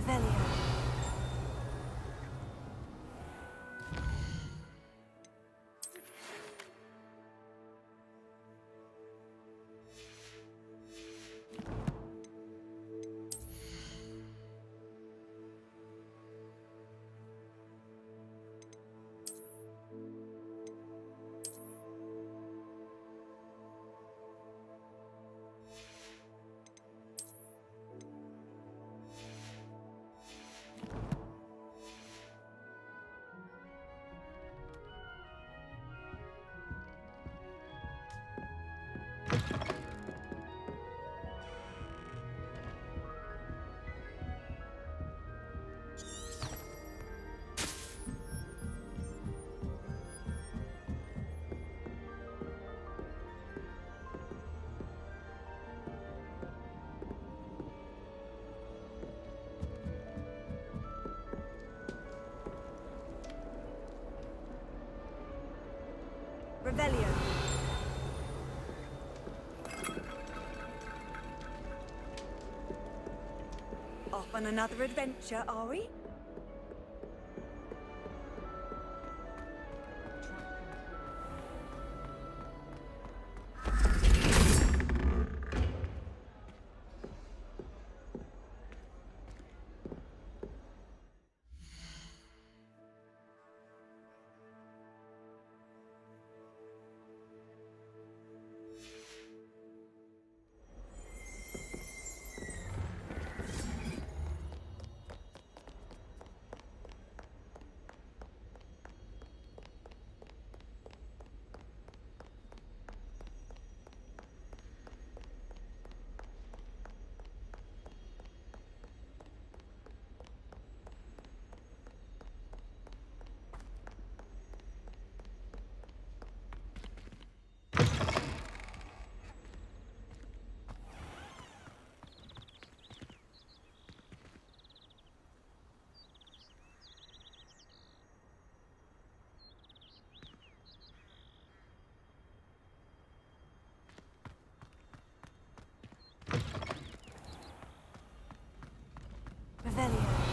Revelio. Revelio. Off on another adventure, are we? Revelio.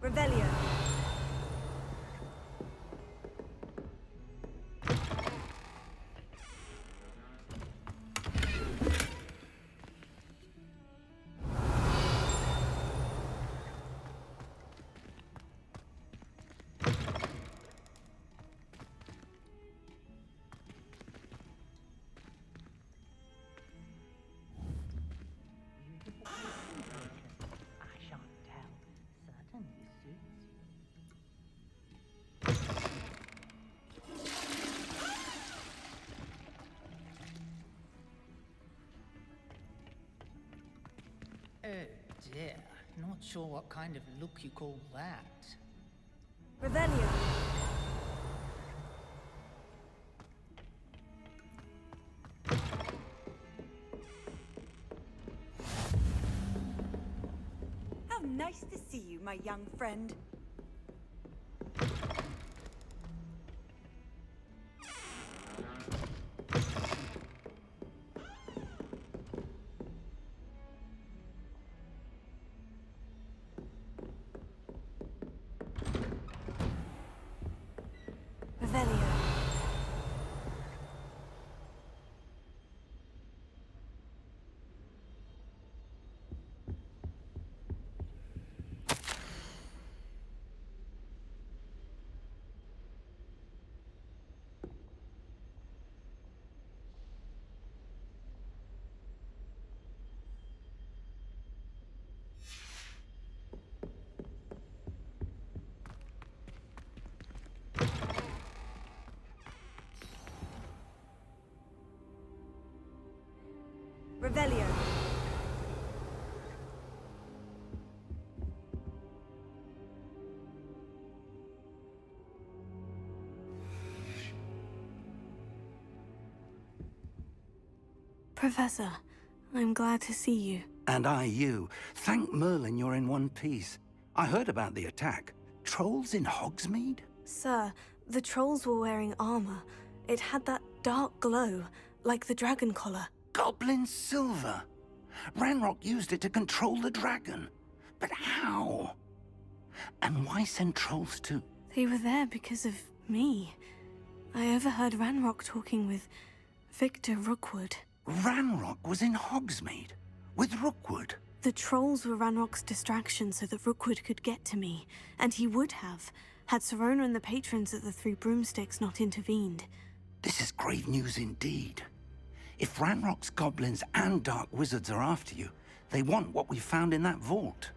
Revelio. Oh dear, not sure what kind of look you call that. Revelio. How nice to see you, my young friend. Professor, I'm glad to see you. And I you. Thank Merlin you're in one piece. I heard about the attack. Trolls in Hogsmeade? Sir, the trolls were wearing armor. It had that dark glow, like the dragon collar. Goblin silver. Ranrock used it to control the dragon. But how? And why send trolls to... They were there because of me. I overheard Ranrock talking with Victor Rookwood. Ranrock was in Hogsmeade? With Rookwood? The trolls were Ranrock's distraction so that Rookwood could get to me. And he would have, had Serona and the patrons at the Three Broomsticks not intervened. This is grave news indeed. If Ranrock's goblins and dark wizards are after you, they want what we found in that vault.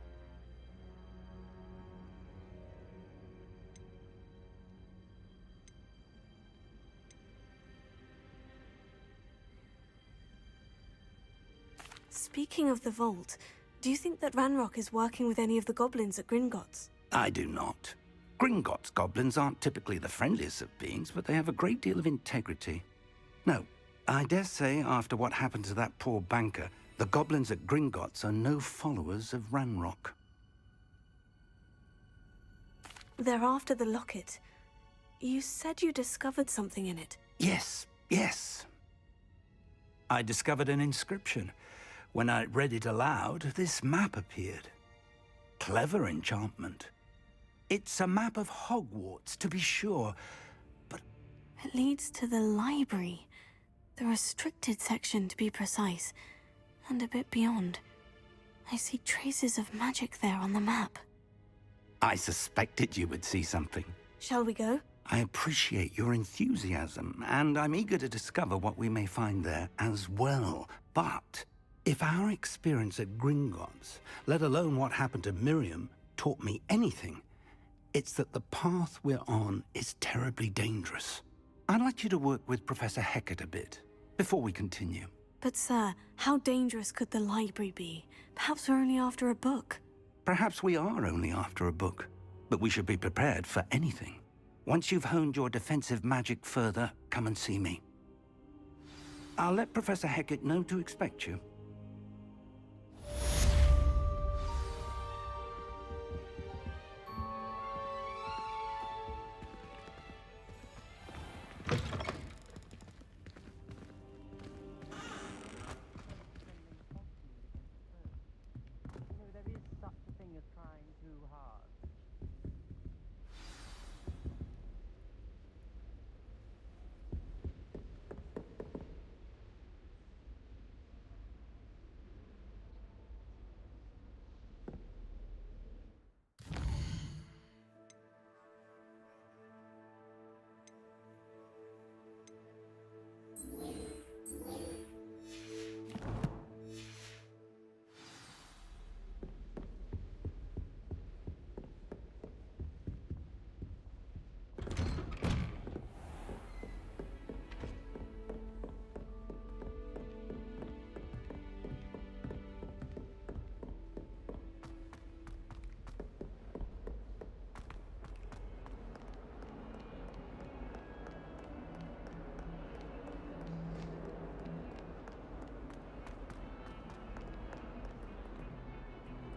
Speaking of the vault, do you think that Ranrock is working with any of the goblins at Gringotts? I do not. Gringotts goblins aren't typically the friendliest of beings, but they have a great deal of integrity. No, I dare say after what happened to that poor banker, the goblins at Gringotts are no followers of Ranrock. They're after the locket. You said you discovered something in it. Yes. I discovered an inscription. When I read it aloud, this map appeared. Clever enchantment. It's a map of Hogwarts, to be sure, but... It leads to the library. The restricted section, to be precise. And a bit beyond. I see traces of magic there on the map. I suspected you would see something. Shall we go? I appreciate your enthusiasm, and I'm eager to discover what we may find there as well. But if our experience at Gringotts, let alone what happened to Miriam, taught me anything, it's that the path we're on is terribly dangerous. I'd like you to work with Professor Hecat a bit, before we continue. But sir, how dangerous could the library be? Perhaps we're only after a book. Perhaps we are only after a book, but we should be prepared for anything. Once you've honed your defensive magic further, come and see me. I'll let Professor Hecat know to expect you.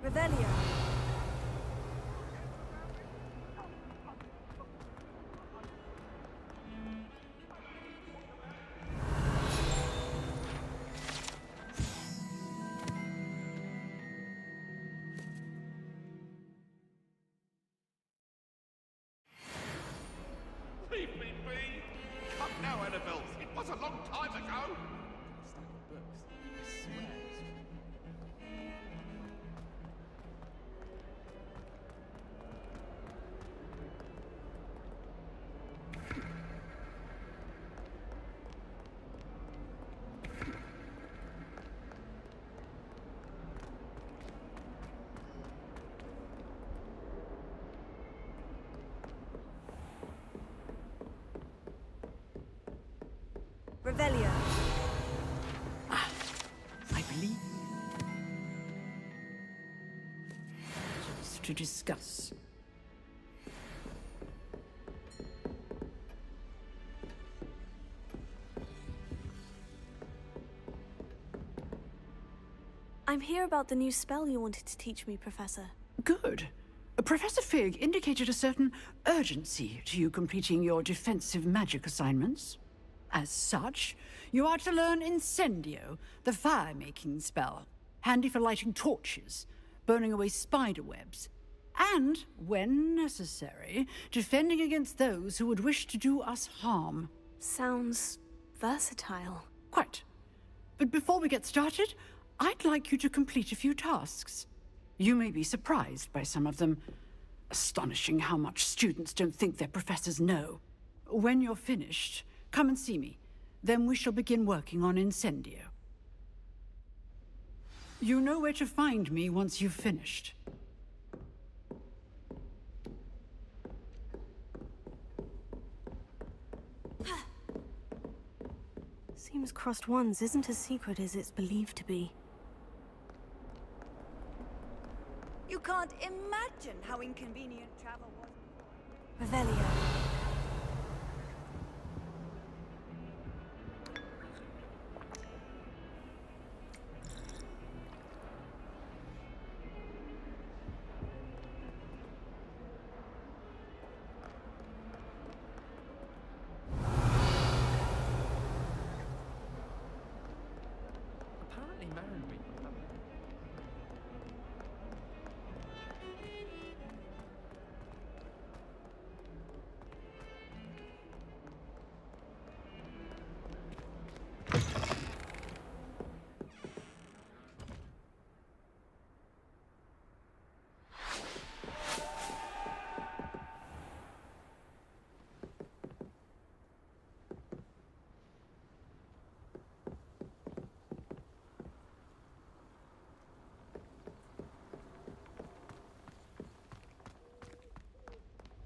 Revelio. Leave me be! Come now, Annabelle. It was a long time ago. Stack of books. I swear. Revelio. I believe. To discuss. I'm here about the new spell you wanted to teach me, Professor. Good. Professor Fig indicated a certain urgency to you completing your defensive magic assignments. As such, you are to learn Incendio, the fire-making spell, handy for lighting torches, burning away spider webs, and, when necessary, defending against those who would wish to do us harm. Sounds versatile. Quite. But before we get started, I'd like you to complete a few tasks. You may be surprised by some of them. Astonishing how much students don't think their professors know. When you're finished, come and see me. Then we shall begin working on Incendio. You know where to find me once you've finished. Seems crossed ones isn't as secret as it's believed to be. You can't imagine how inconvenient travel was. Revelio. Apparently married me.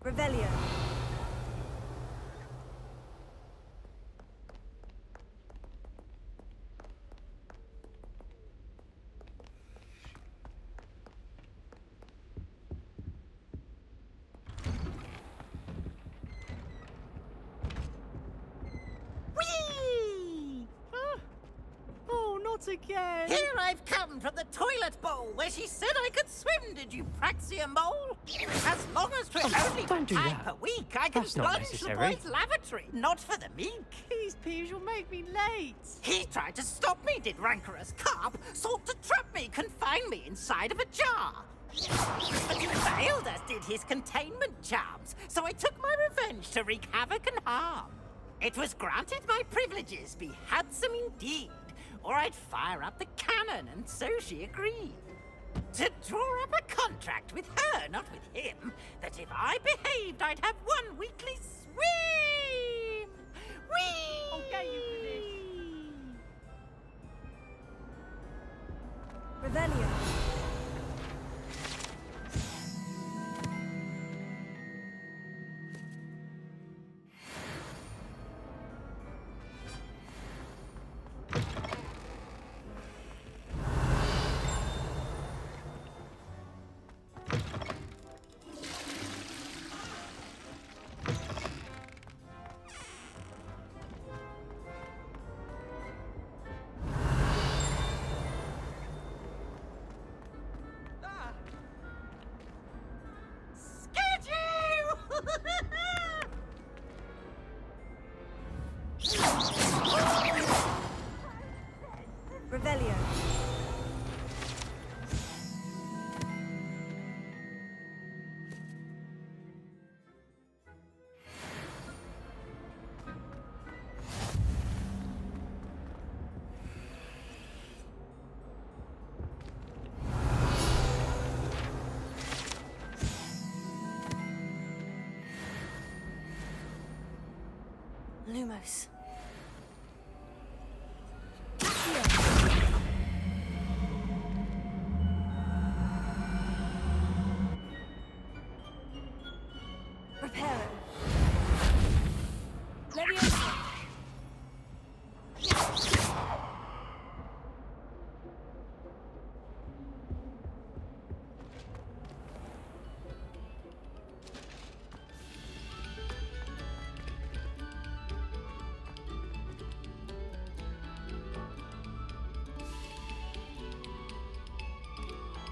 Revelio. Whee! Oh, not again! Here I've come from the toilet bowl where she said I could swim, did you praxia mole? As long as for only don't do time that. per week, I can That's not plunge the necessary. boy's lavatory, not for the meek. Please, Peeves, you'll make me late. He tried to stop me, did rancorous carp, sought to trap me, confine me inside of a jar. But he failed, as did his containment charms, so I took my revenge to wreak havoc and harm. It was granted my privileges be handsome indeed, or I'd fire up the cannon, and so she agreed. To draw up a contract with her, not with him, that if I behaved, I'd have one weekly swim! Whee! I'll get you for this. Revelio. Scared you! Revelio. Lumos. Reparo. Leviosa.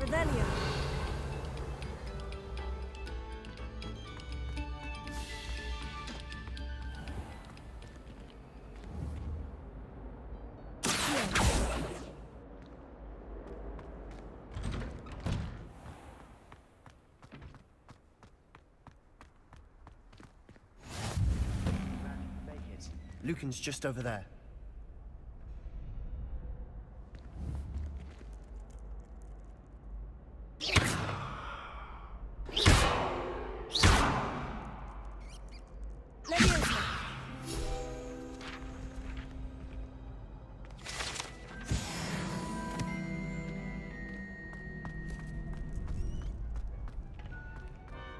Revelio. Make it. Lucan's just over there.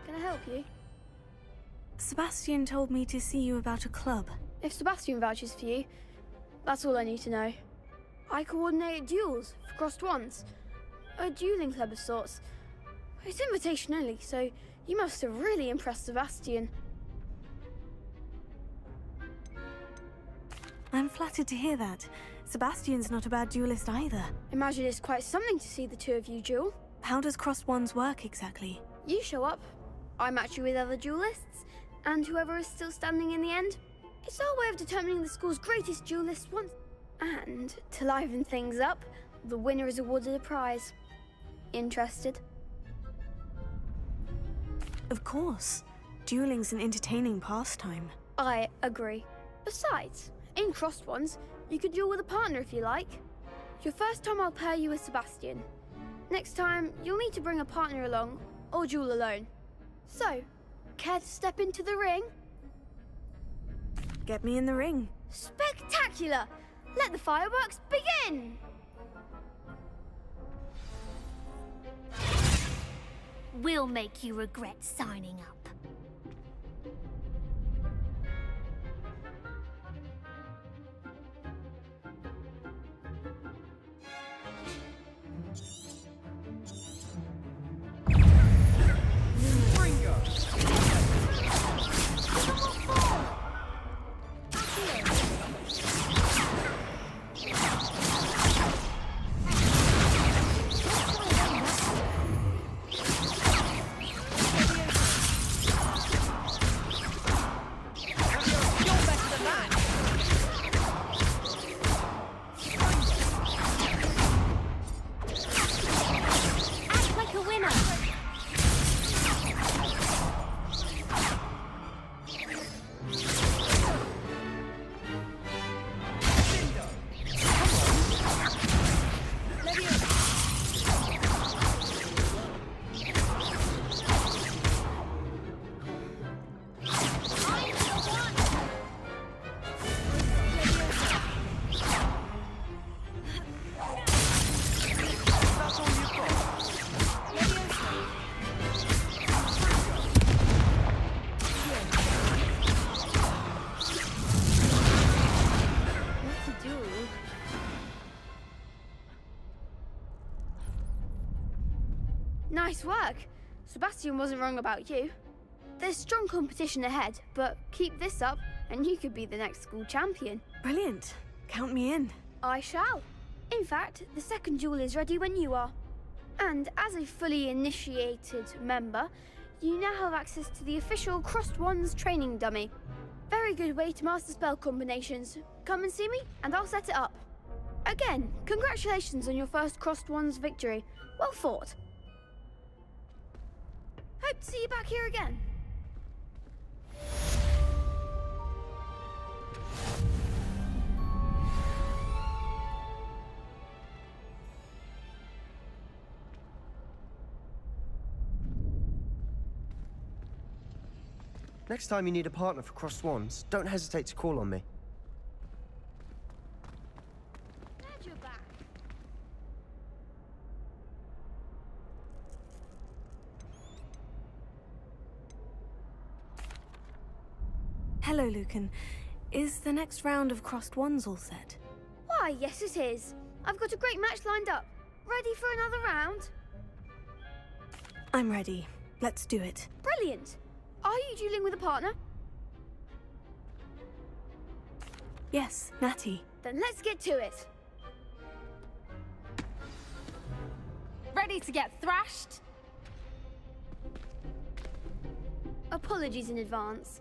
Can I help you? Sebastian told me to see you about a club. If Sebastian vouches for you, that's all I need to know. I coordinate duels for crossed ones. A dueling club of sorts. It's invitation only, so you must have really impressed Sebastian. I'm flattered to hear that. Sebastian's not a bad duelist either. Imagine it's quite something to see the two of you duel. How does crossed ones work exactly? You show up, I match you with other duelists, and whoever is still standing in the end. It's our way of determining the school's greatest duelist once. And to liven things up, the winner is awarded a prize. Interested? Of course. Dueling's an entertaining pastime. I agree. Besides, in crossed ones, you could duel with a partner if you like. Your first time I'll pair you with Sebastian. Next time, you'll need to bring a partner along, or duel alone. So, care to step into the ring? Get me in the ring. Spectacular! Let the fireworks begin! We'll make you regret signing up. Nice work. Sebastian wasn't wrong about you. There's strong competition ahead, but keep this up and you could be the next school champion. Brilliant. Count me in. I shall. In fact, the second duel is ready when you are. And as a fully initiated member, you now have access to the official Crossed Wands training dummy. Very good way to master spell combinations. Come and see me and I'll set it up. Again, congratulations on your first Crossed Wands victory. Well fought. Hope to see you back here again. Next time you need a partner for Crossed Wands, don't hesitate to call on me. Glad you're back. Hello, Lucan. Is the next round of Crossed Wands all set? Why, yes it is. I've got a great match lined up. Ready for another round? I'm ready. Let's do it. Brilliant. Are you dueling with a partner? Yes, Natty. Then let's get to it. Ready to get thrashed? Apologies in advance.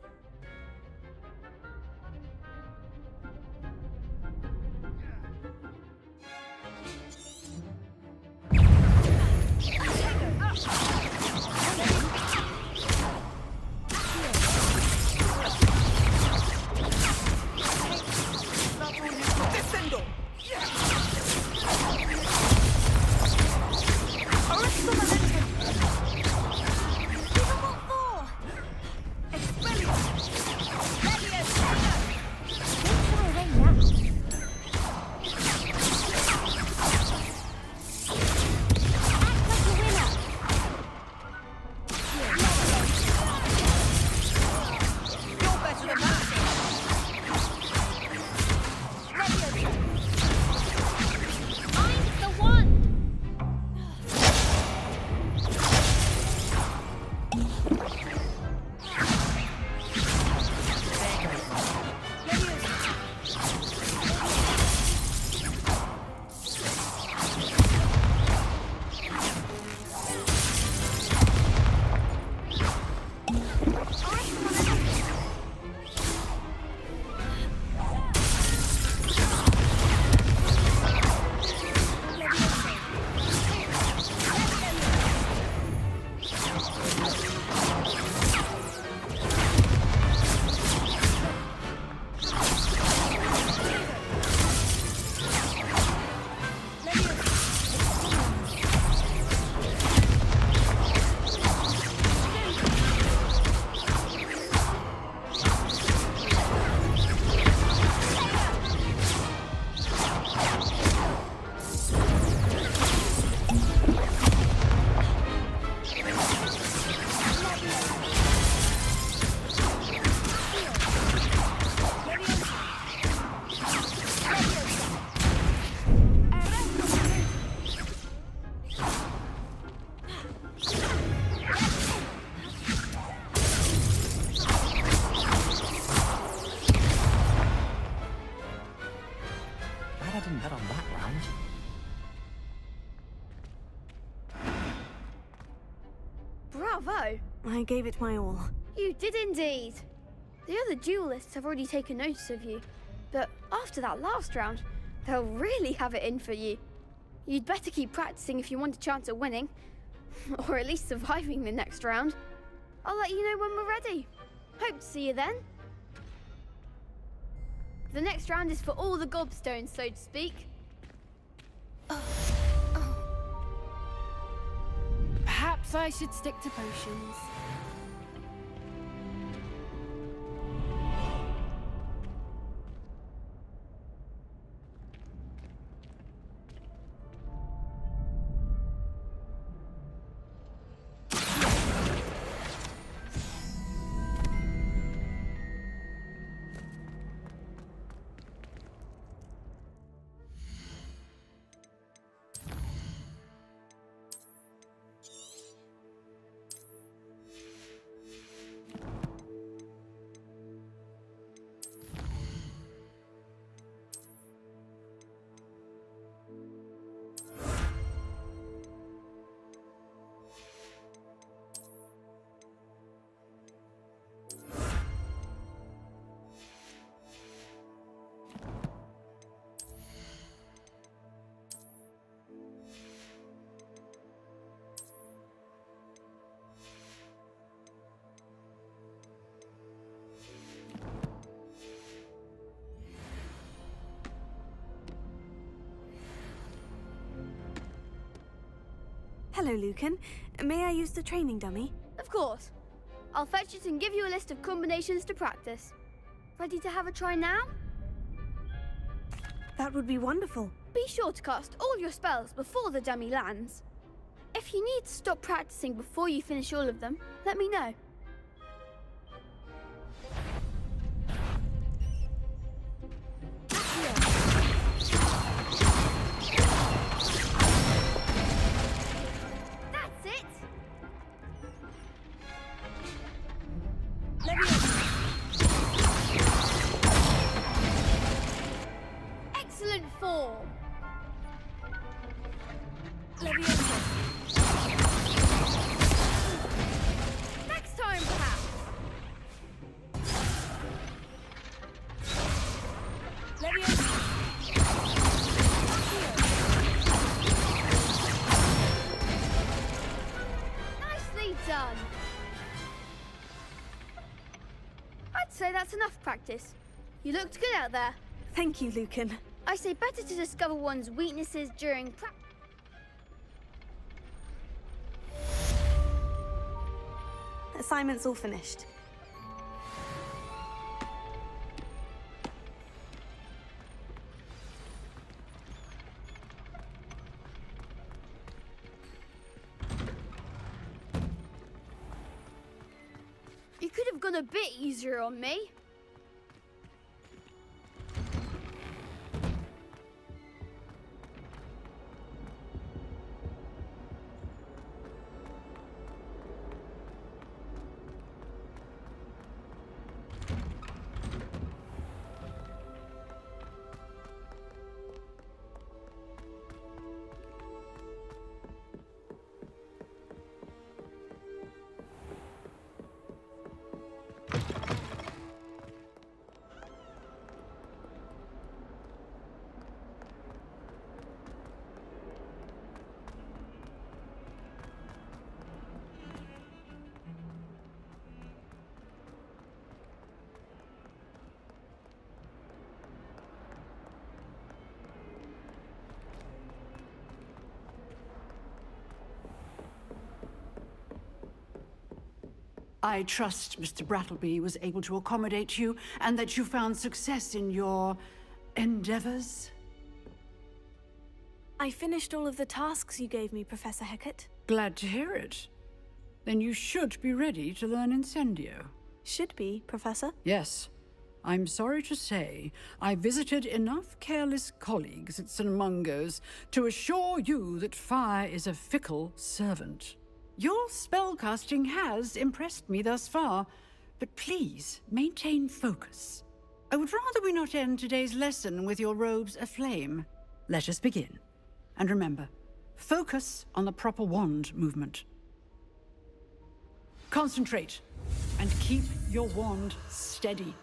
Bravo! I gave it my all. You did indeed. The other duelists have already taken notice of you, but after that last round, they'll really have it in for you. You'd better keep practicing if you want a chance at winning, or at least surviving the next round. I'll let you know when we're ready. Hope to see you then. The next round is for all the gobstones, so to speak. Perhaps I should stick to potions. Hello, Lucan. May I use the training dummy? Of course. I'll fetch it and give you a list of combinations to practice. Ready to have a try now? That would be wonderful. Be sure to cast all your spells before the dummy lands. If you need to stop practicing before you finish all of them, let me know. That's it! Excellent form! Leviosa. say that's enough practice. You looked good out there. Thank you, Lucan. I say better to discover one's weaknesses during practice. Assignment's all finished. You could have gone a bit easier on me. I trust Mr. Brattleby was able to accommodate you and that you found success in your endeavors. I finished all of the tasks you gave me, Professor Hecat. Glad to hear it. Then you should be ready to learn Incendio. Should be, Professor. Yes. I'm sorry to say, I visited enough careless colleagues at St. Mungo's to assure you that fire is a fickle servant. Your spellcasting has impressed me thus far, but please maintain focus. I would rather we not end today's lesson with your robes aflame. Let us begin. And remember, focus on the proper wand movement. Concentrate, and keep your wand steady.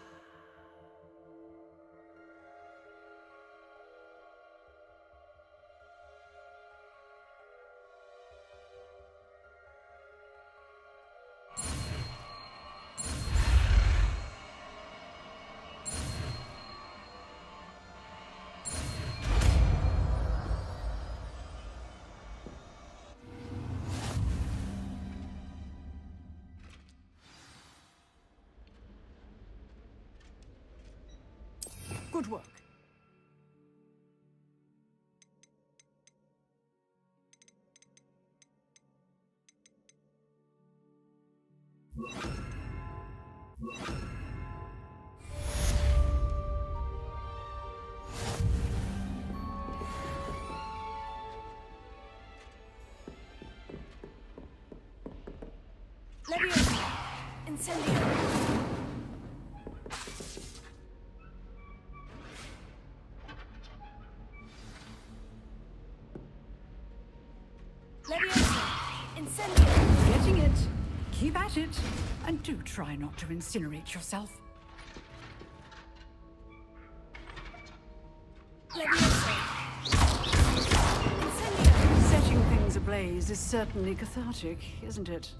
Good work. Leviosa! Incendio! Getting it. Keep at it. And do try not to incinerate yourself. Setting things ablaze is certainly cathartic, isn't it?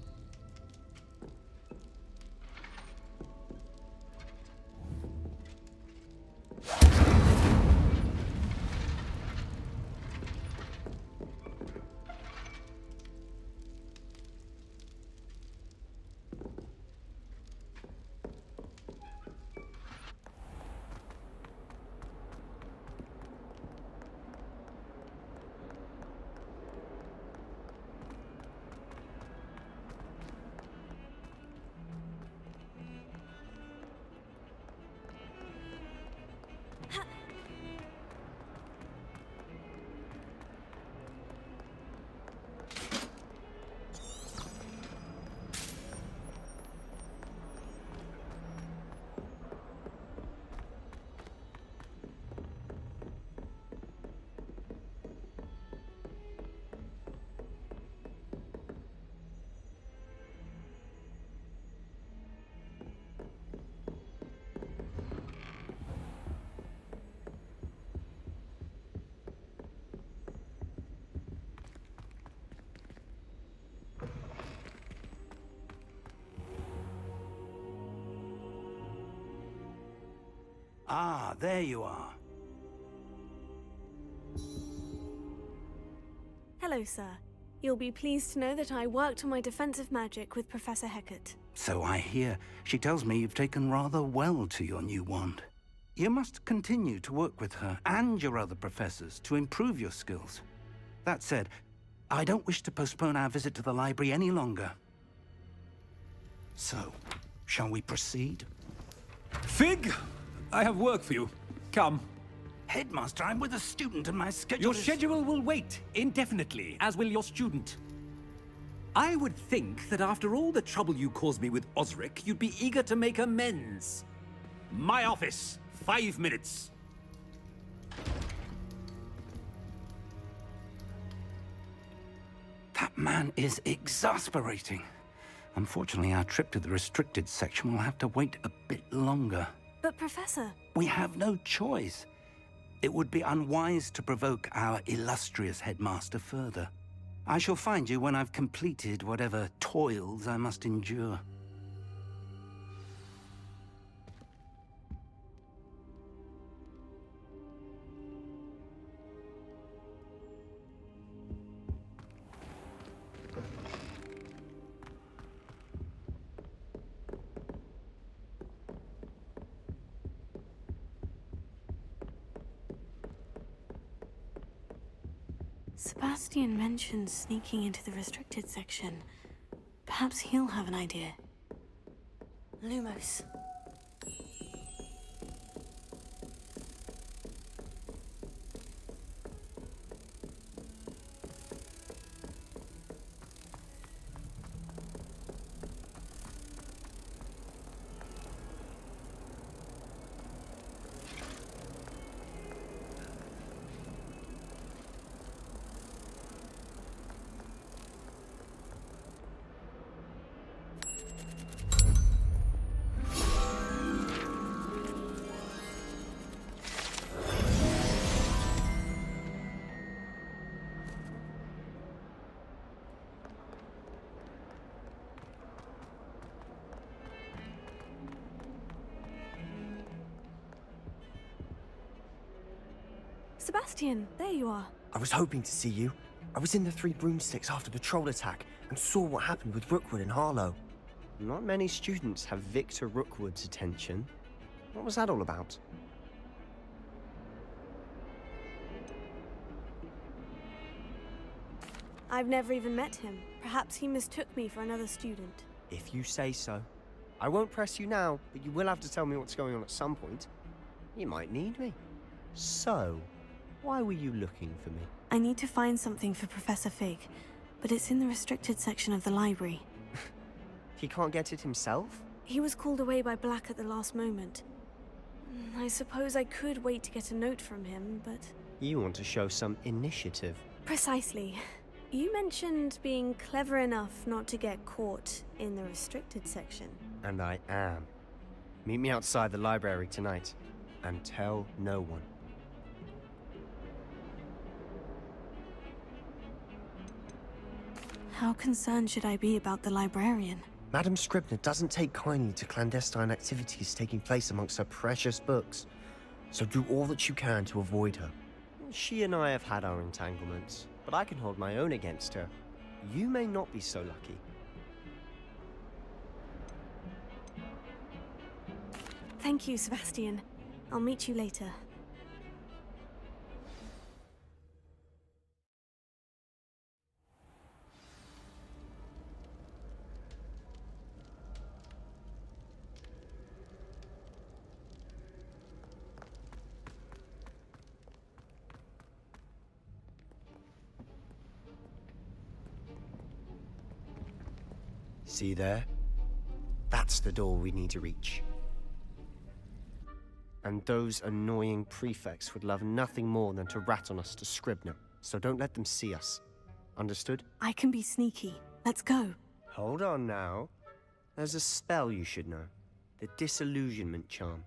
Ah, there you are. Hello, sir. You'll be pleased to know that I worked on my defensive magic with Professor Hecat. So I hear. She tells me you've taken rather well to your new wand. You must continue to work with her and your other professors to improve your skills. That said, I don't wish to postpone our visit to the library any longer. So, shall we proceed? Fig! I have work for you. Come. Headmaster, I'm with a student and my schedule Your is... schedule will wait indefinitely, as will your student. I would think that after all the trouble you caused me with Osric, you'd be eager to make amends. My office. 5 minutes. That man is exasperating. Unfortunately, our trip to the restricted section will have to wait a bit longer. But, Professor... We have no choice. It would be unwise to provoke our illustrious headmaster further. I shall find you when I've completed whatever toils I must endure. Sebastian mentioned sneaking into the restricted section. Perhaps he'll have an idea. Lumos. Sebastian, there you are. I was hoping to see you. I was in the Three Broomsticks after the troll attack and saw what happened with Rookwood and Harlow. Not many students have Victor Rookwood's attention. What was that all about? I've never even met him. Perhaps he mistook me for another student. If you say so. I won't press you now, but you will have to tell me what's going on at some point. You might need me. So, why were you looking for me? I need to find something for Professor Fig, but it's in the restricted section of the library. He can't get it himself? He was called away by Black at the last moment. I suppose I could wait to get a note from him, but... You want to show some initiative. Precisely. You mentioned being clever enough not to get caught in the restricted section. And I am. Meet me outside the library tonight, and tell no one. How concerned should I be about the librarian? Madam Scribner doesn't take kindly to clandestine activities taking place amongst her precious books, so do all that you can to avoid her. She and I have had our entanglements, but I can hold my own against her. You may not be so lucky. Thank you, Sebastian. I'll meet you later. See there? That's the door we need to reach. And those annoying prefects would love nothing more than to rat on us to Scribner, so don't let them see us. Understood? I can be sneaky. Let's go. Hold on now. There's a spell you should know. The Disillusionment Charm.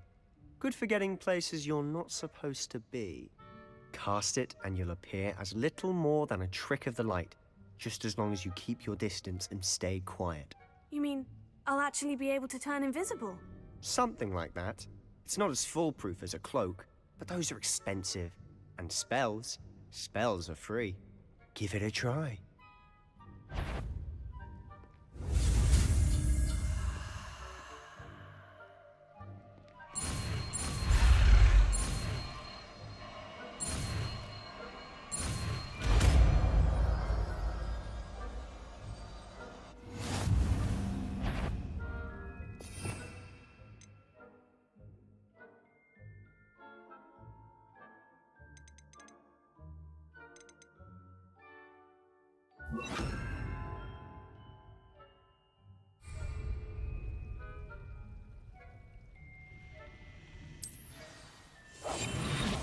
Good for getting places you're not supposed to be. Cast it and you'll appear as little more than a trick of the light, just as long as you keep your distance and stay quiet. You mean, I'll actually be able to turn invisible? Something like that. It's not as foolproof as a cloak, but those are expensive. And spells are free. Give it a try.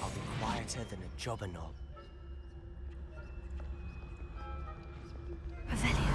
I'll be quieter than a jobber knob. Revelio.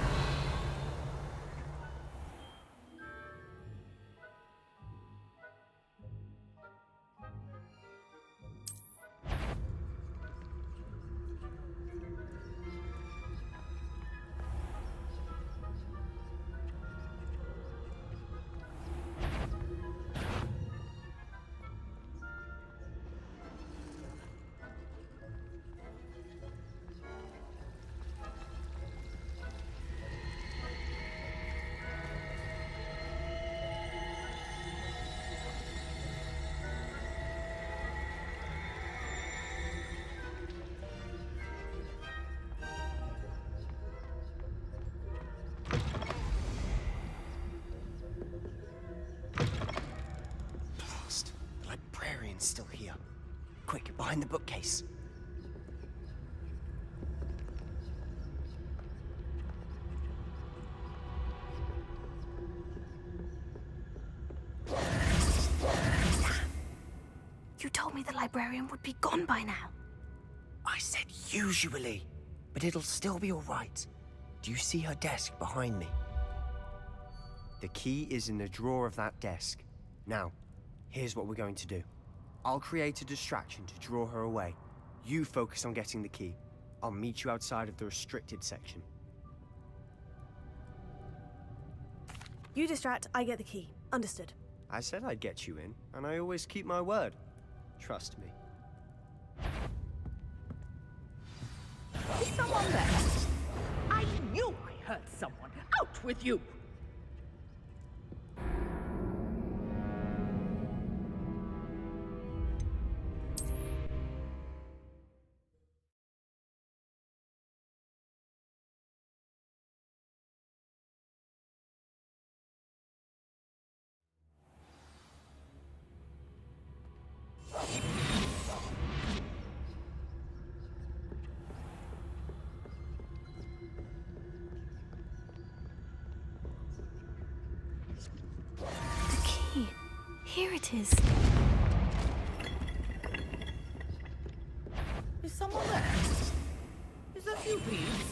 Still here. Quick, behind the bookcase. You told me the librarian would be gone by now. I said usually, but it'll still be all right. Do you see her desk behind me? The key is in the drawer of that desk. Now, here's what we're going to do. I'll create a distraction to draw her away. You focus on getting the key. I'll meet you outside of the restricted section. You distract, I get the key. Understood. I said I'd get you in, and I always keep my word. Trust me. Is someone there? I knew I heard someone. Out with you! Here it is. Is someone there? Is that you, please?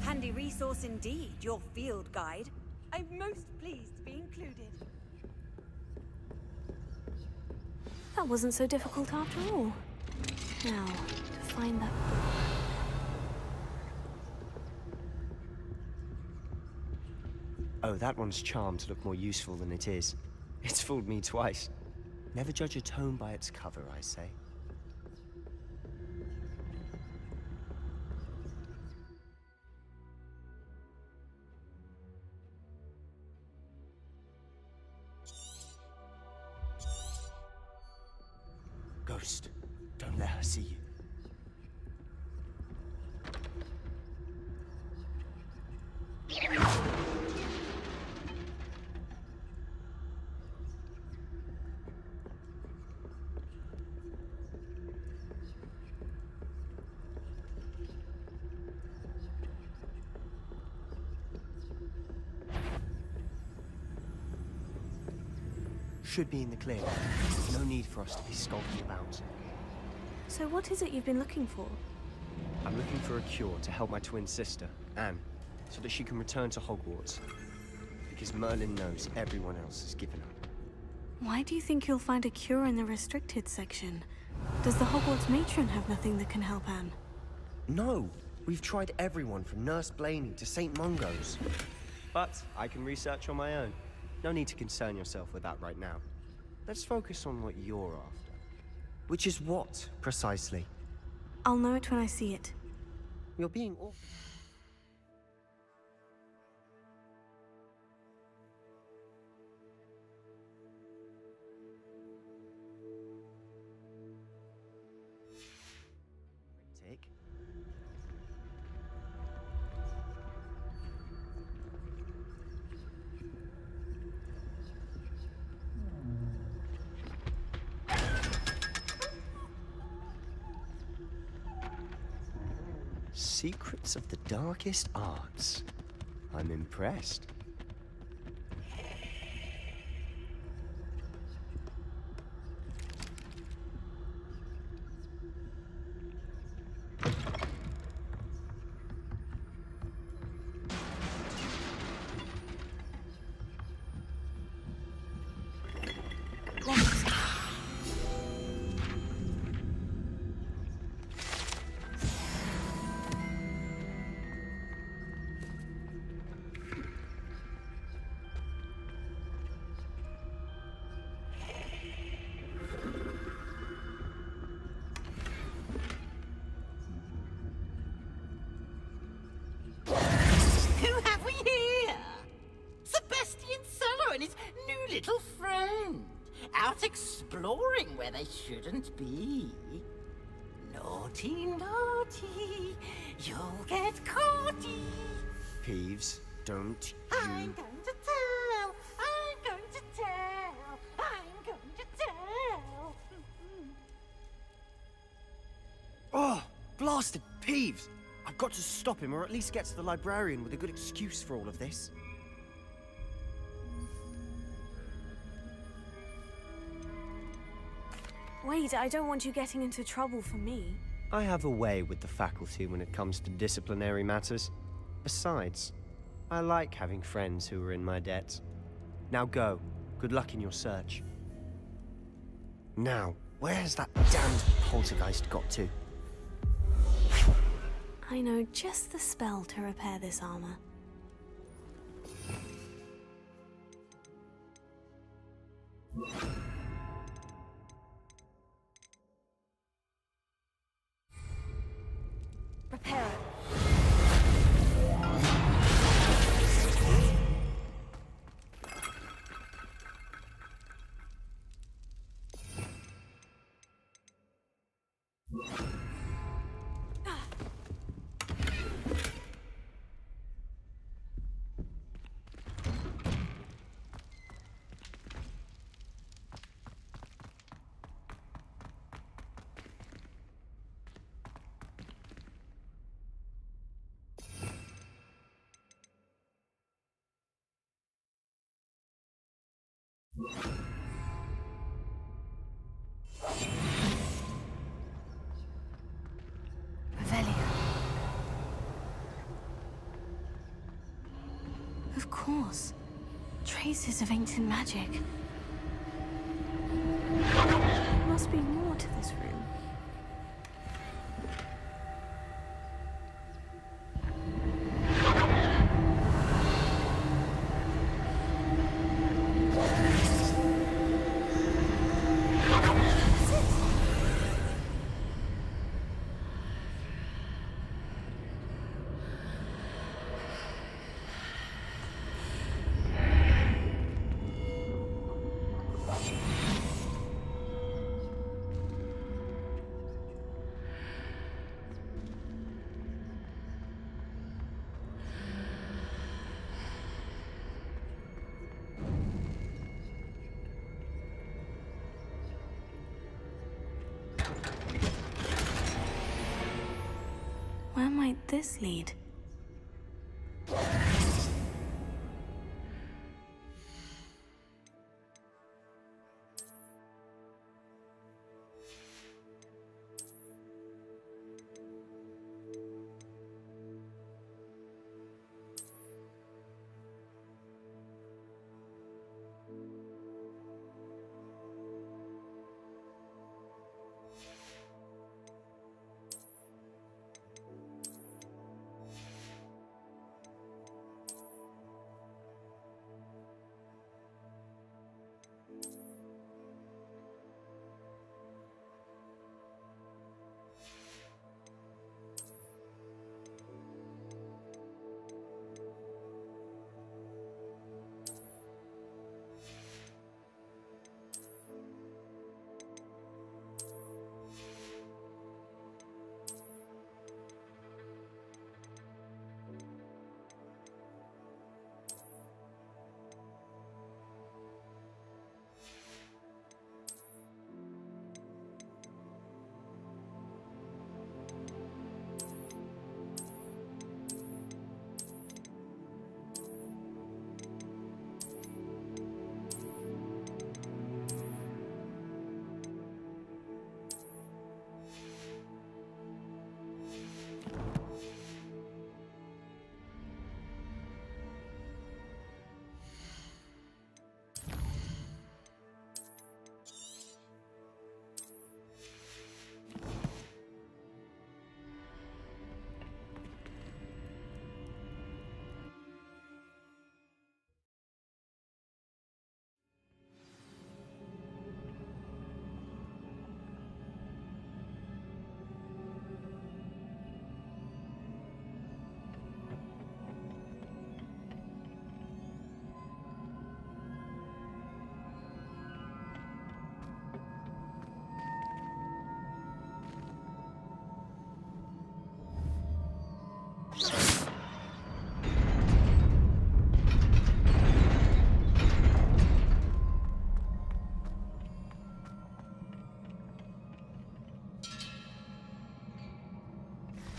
Handy resource indeed, your field guide. I'm most pleased to be included. That wasn't so difficult after all. Now, to find that book. Oh, that one's charmed to look more useful than it is. It's fooled me twice. Never judge a tome by its cover, I say. Ghost, don't let her see you. Should be in the clear. No need for us to be skulking about. So what is it you've been looking for? I'm looking for a cure to help my twin sister, Anne. so that she can return to Hogwarts. Because Merlin knows everyone else has given up. Why do you think you'll find a cure in the restricted section? Does the Hogwarts matron have nothing that can help Anne? No! We've tried everyone from Nurse Blaney to St. Mungo's. But I can research on my own. No need to concern yourself with that right now. Let's focus on what you're after. Which is what, precisely? I'll know it when I see it. You're being awful. Take. Secrets of the darkest arts. I'm impressed. Little friend, out exploring where they shouldn't be. Naughty, naughty, you'll get caughty. Peeves, don't I'm going to tell, I'm going to tell, I'm going to tell. Oh, blasted Peeves! I've got to stop him, or at least get to the librarian with a good excuse for all of this. Wait, I don't want you getting into trouble for me. I have a way with the faculty when it comes to disciplinary matters. Besides, I like having friends who are in my debt. Now go. Good luck in your search. Now, where has that damned poltergeist got to? I know just the spell to repair this armor. Repair it. Of course. Traces of ancient magic. There must be more to this room. Where might this lead?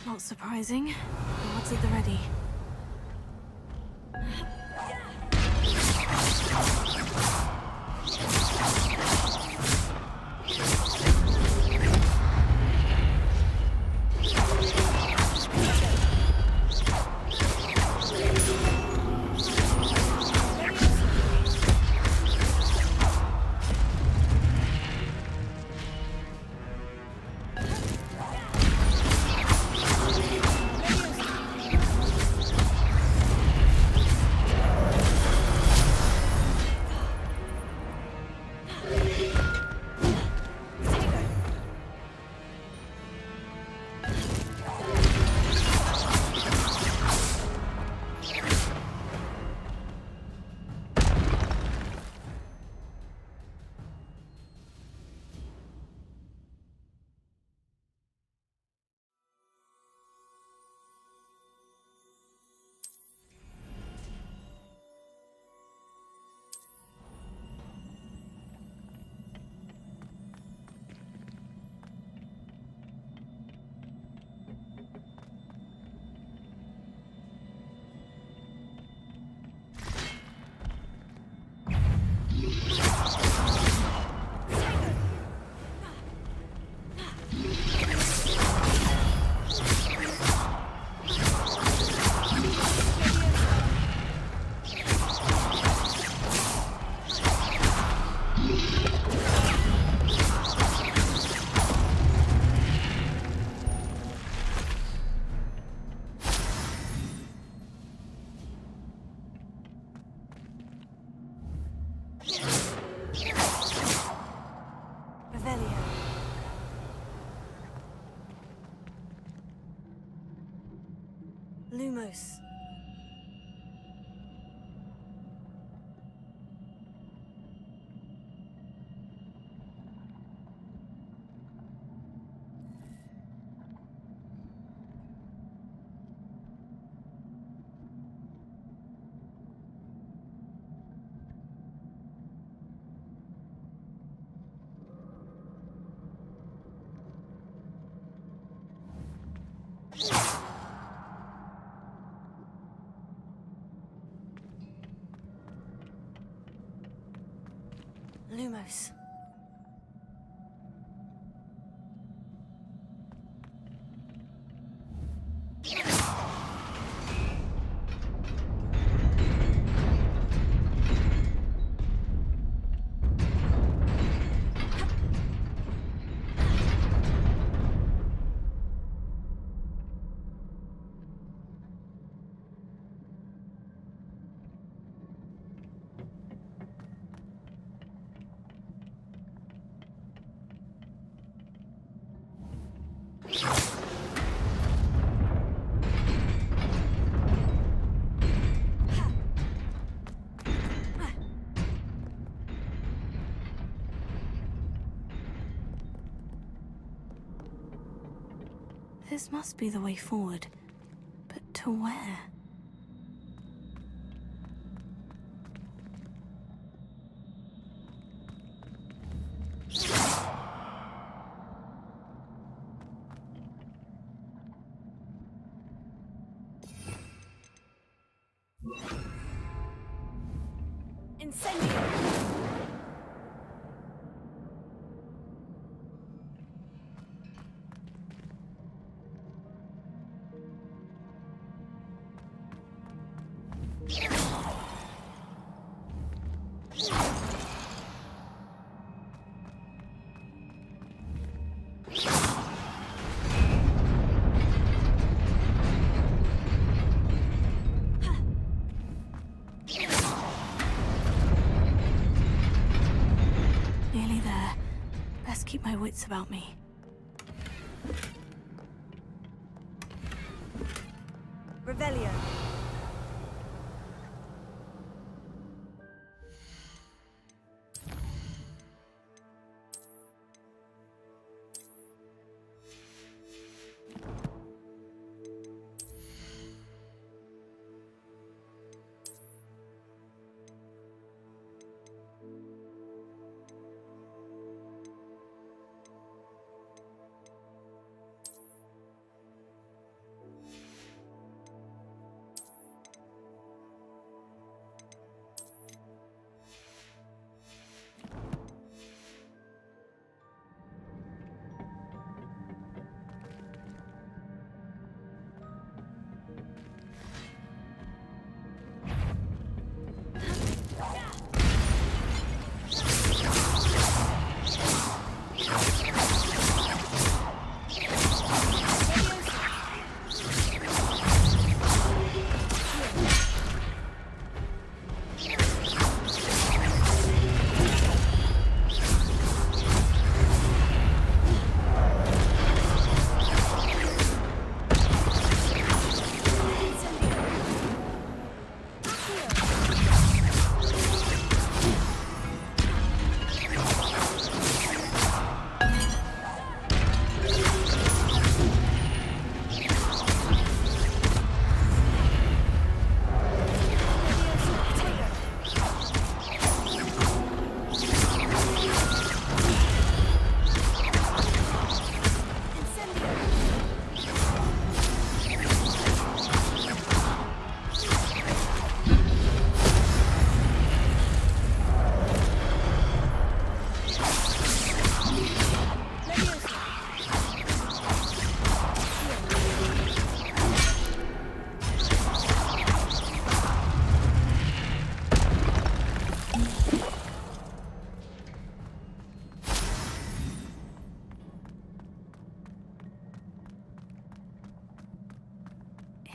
Not surprising. Odds at the ready. Lumos. Lumos. This must be the way forward. But to where? Incendio! Nearly there. Best keep my wits about me. Revelio.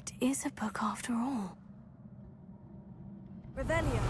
It is a book after all. Revelio.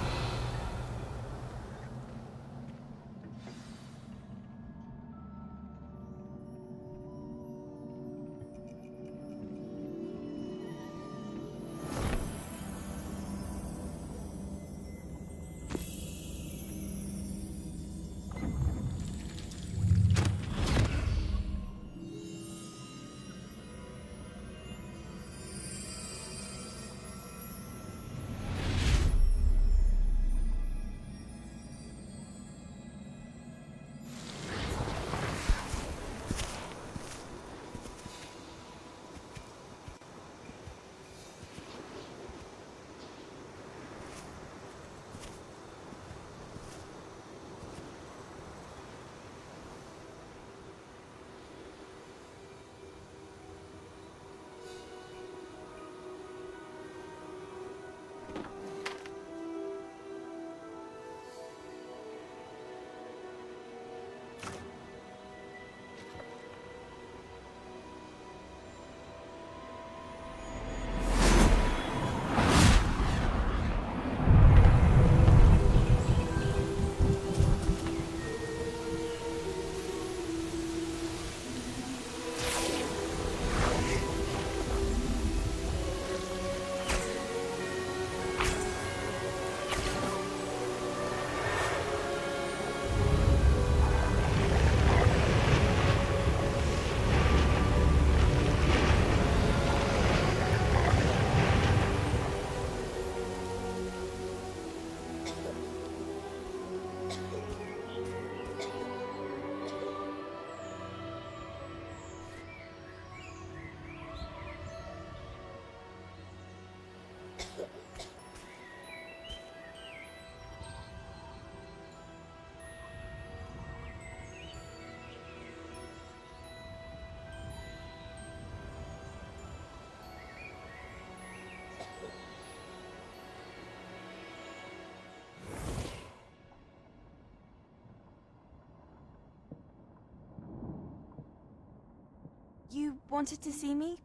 You wanted to see me?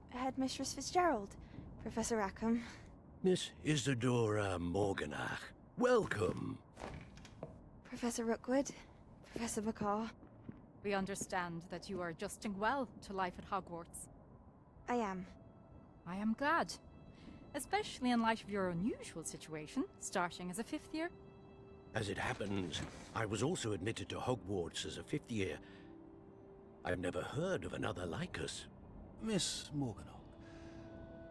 Headmistress Fitzgerald? Professor Rackham? Miss Isadora Morganach, welcome. Professor Rookwood? Professor Bakar? We understand that you are adjusting well to life at Hogwarts. I am. I am glad. Especially in light of your unusual situation, starting as a 5th year. As it happens, I was also admitted to Hogwarts as a 5th year. I've never heard of another like us. Miss Morganach,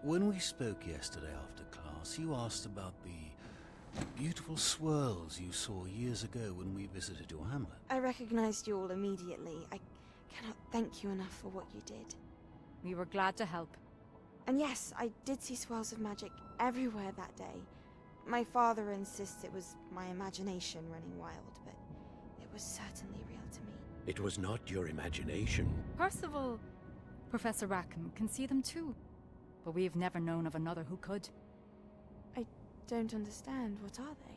when we spoke yesterday after class, you asked about the beautiful swirls you saw years ago when we visited your hamlet. I recognized you all immediately. I cannot thank you enough for what you did. We were glad to help. And yes, I did see swirls of magic everywhere that day. My father insists it was my imagination running wild, but it was certainly real to me. It was not your imagination. Percival, Professor Rackham can see them too. But we've never known of another who could. I don't understand. What are they?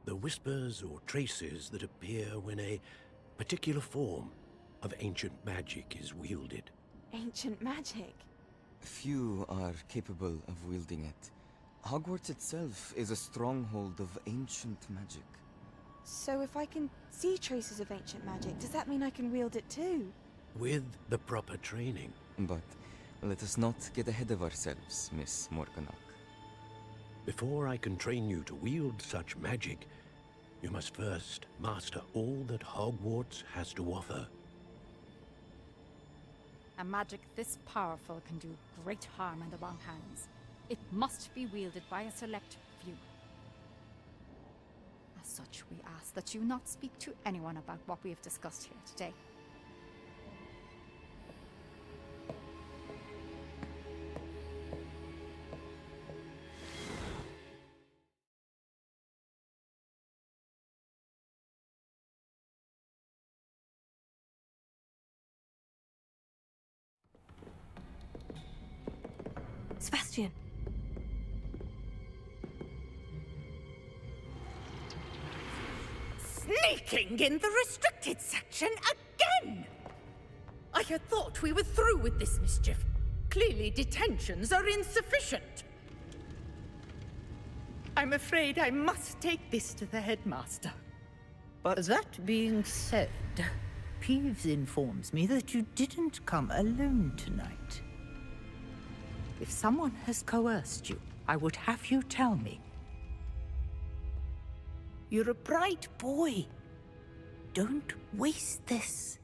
The whispers or traces that appear when a particular form of ancient magic is wielded. Ancient magic? Few are capable of wielding it. Hogwarts itself is a stronghold of ancient magic. So if I can see traces of ancient magic, does that mean I can wield it too? With the proper training. But let us not get ahead of ourselves, Miss Morganach. Before I can train you to wield such magic, you must first master all that Hogwarts has to offer. A magic this powerful can do great harm in the wrong hands. It must be wielded by a select few. As such, we ask that you not speak to anyone about what we have discussed here today. Sebastian. Sneaking in the restricted section again! I had thought we were through with this mischief. Clearly, detentions are insufficient. I'm afraid I must take this to the headmaster. But that being said, Peeves informs me that you didn't come alone tonight. If someone has coerced you, I would have you tell me. You're a bright boy. Don't waste this.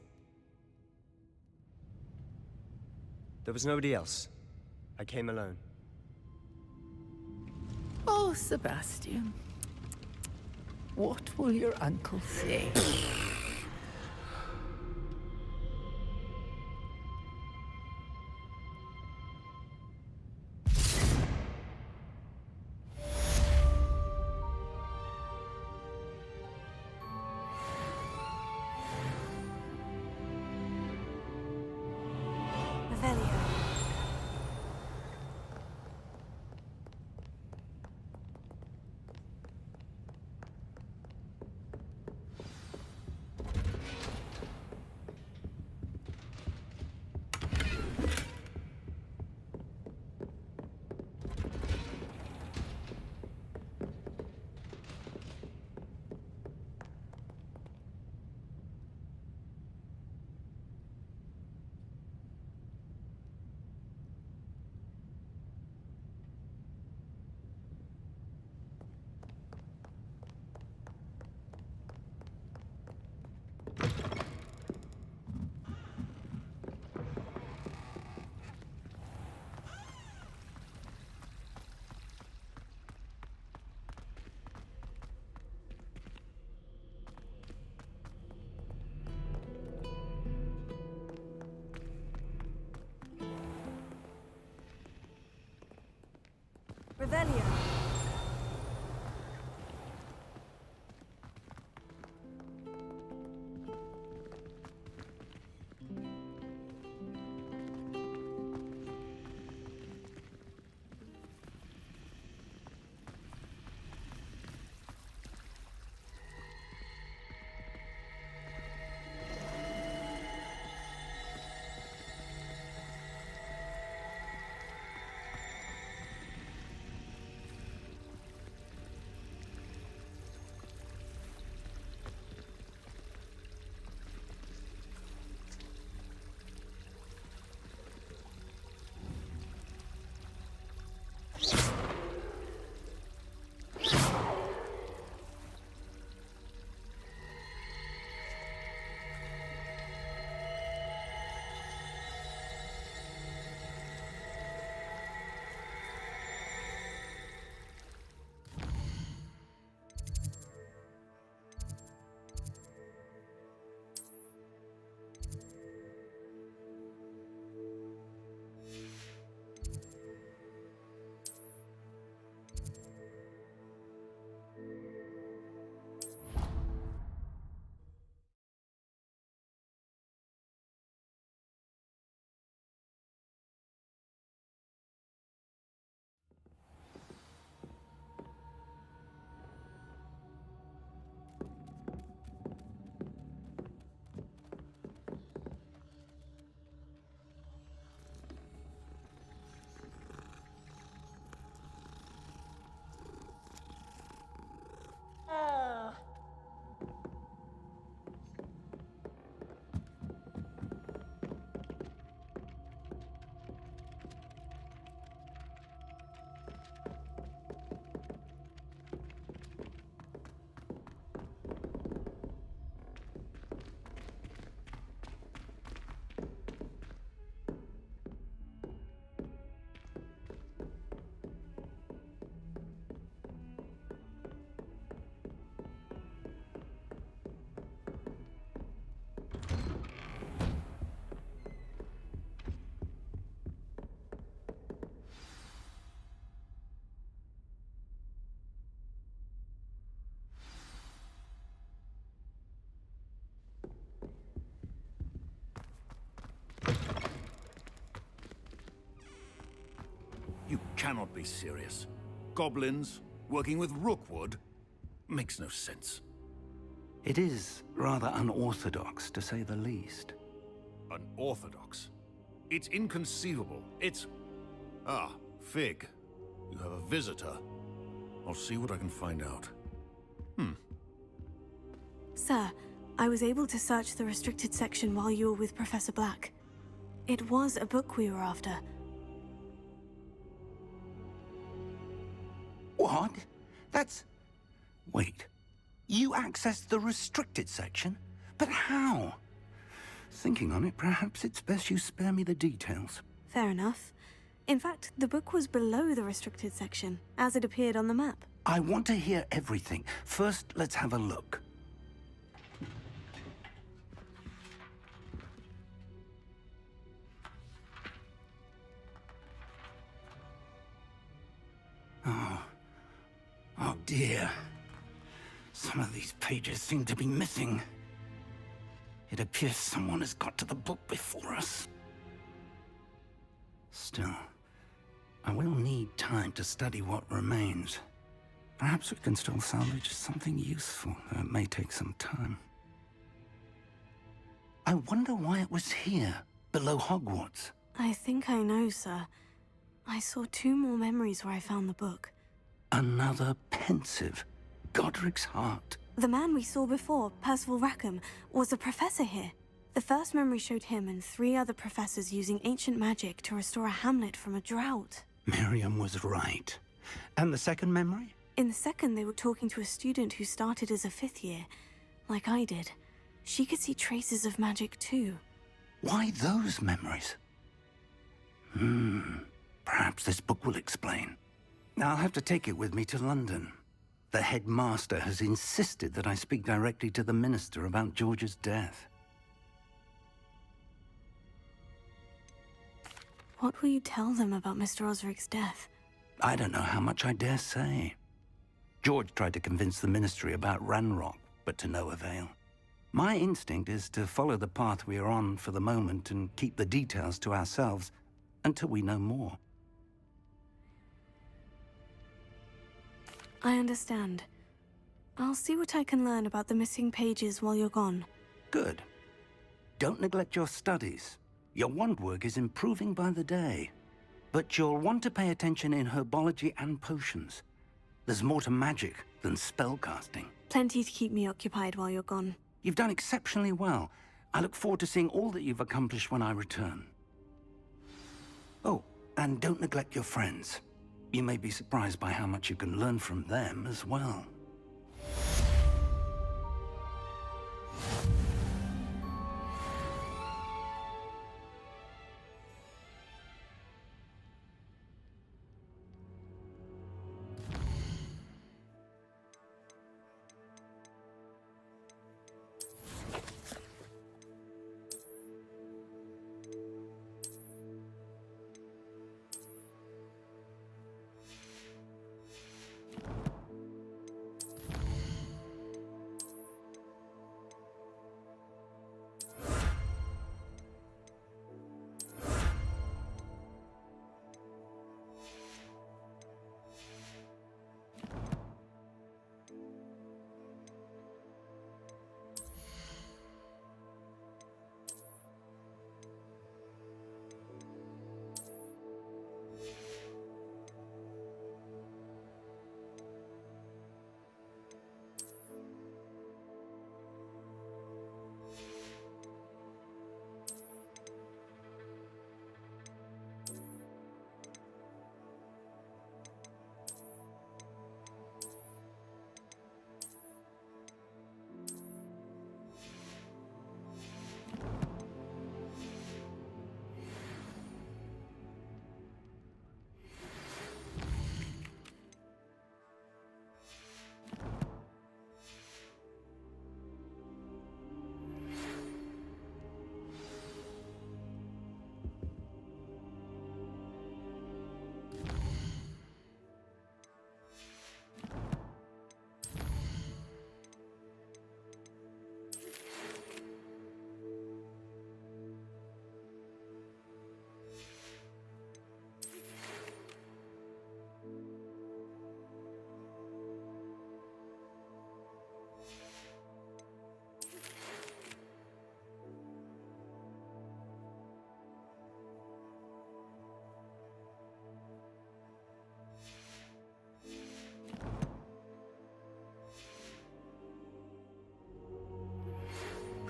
There was nobody else. I came alone. Oh, Sebastian. What will your uncle say? Revelio. You cannot be serious. Goblins working with Rookwood makes no sense. It is rather unorthodox, to say the least. Unorthodox? It's inconceivable. It's... Ah, Fig. You have a visitor. I'll see what I can find out. Sir, I was able to search the restricted section while you were with Professor Black. It was a book we were after. What? That's... Wait. You accessed the restricted section? But how? Thinking on it, perhaps it's best you spare me the details. Fair enough. In fact, the book was below the restricted section, as it appeared on the map. I want to hear everything. First, let's have a look. Oh dear. Some of these pages seem to be missing. It appears someone has got to the book before us. Still, I will need time to study what remains. Perhaps we can still salvage something useful, though it may take some time. I wonder why it was here, below Hogwarts. I think I know, sir. I saw 2 more memories where I found the book. Another pensive. Godric's heart. The man we saw before, Percival Rackham, was a professor here. The first memory showed him and 3 other professors using ancient magic to restore a hamlet from a drought. Miriam was right. And the second memory? In the second, they were talking to a student who started as a 5th year, like I did. She could see traces of magic too. Why those memories? Perhaps this book will explain. I'll have to take it with me to London. The headmaster has insisted that I speak directly to the minister about George's death. What will you tell them about Mr. Osric's death? I don't know how much I dare say. George tried to convince the ministry about Ranrock, but to no avail. My instinct is to follow the path we are on for the moment and keep the details to ourselves until we know more. I understand. I'll see what I can learn about the missing pages while you're gone. Good. Don't neglect your studies. Your wand work is improving by the day. But you'll want to pay attention in herbology and potions. There's more to magic than spellcasting. Plenty to keep me occupied while you're gone. You've done exceptionally well. I look forward to seeing all that you've accomplished when I return. Oh, and don't neglect your friends. You may be surprised by how much you can learn from them as well.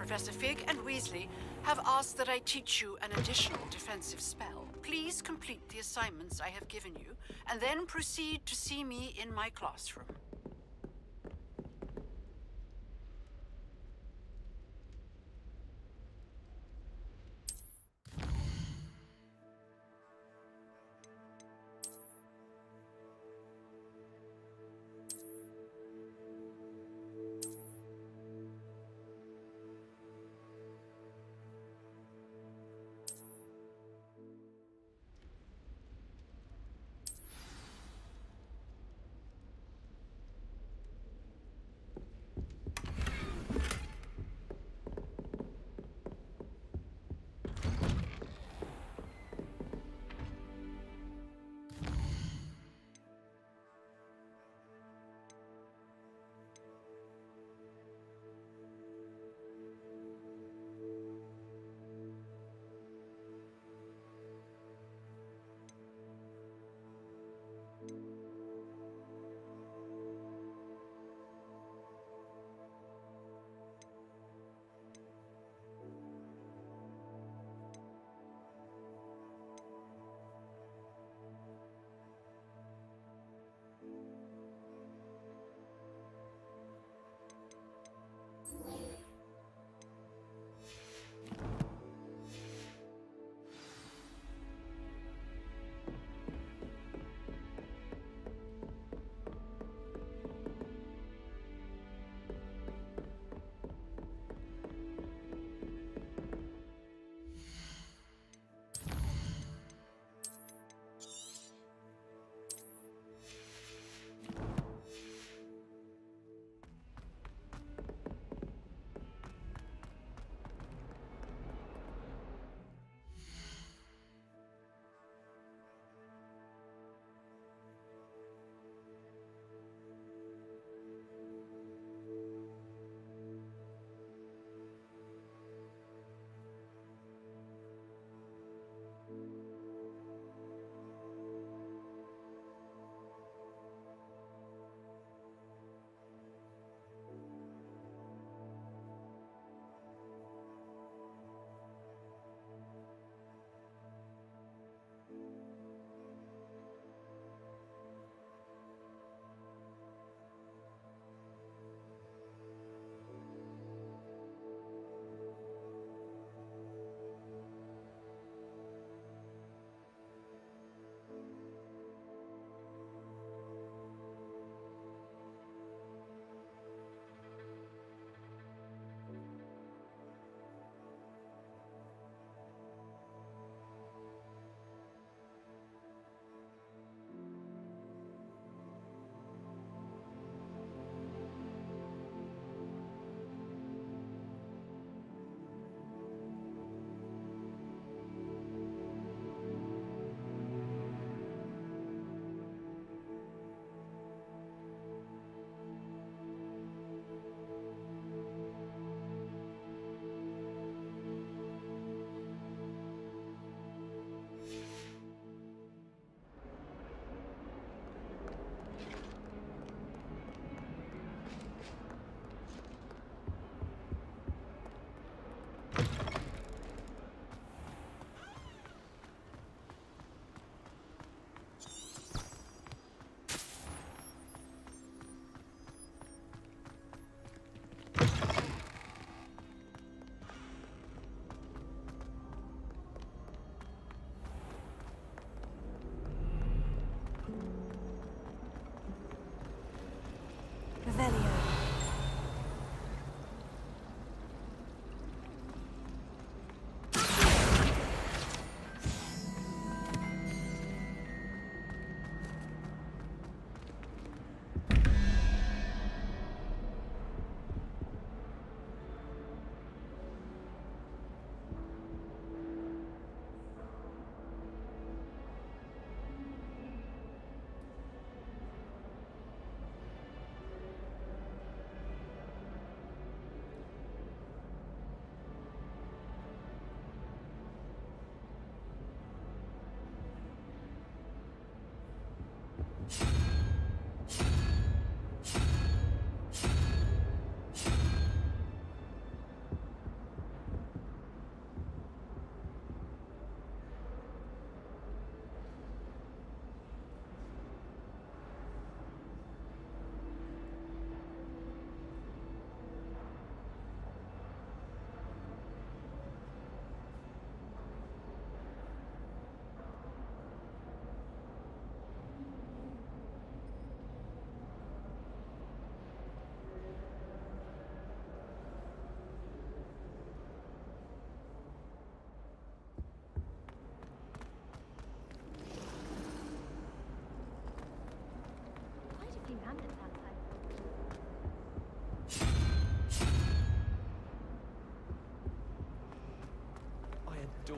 Professor Fig and Weasley have asked that I teach you an additional defensive spell. Please complete the assignments I have given you, and then proceed to see me in my classroom.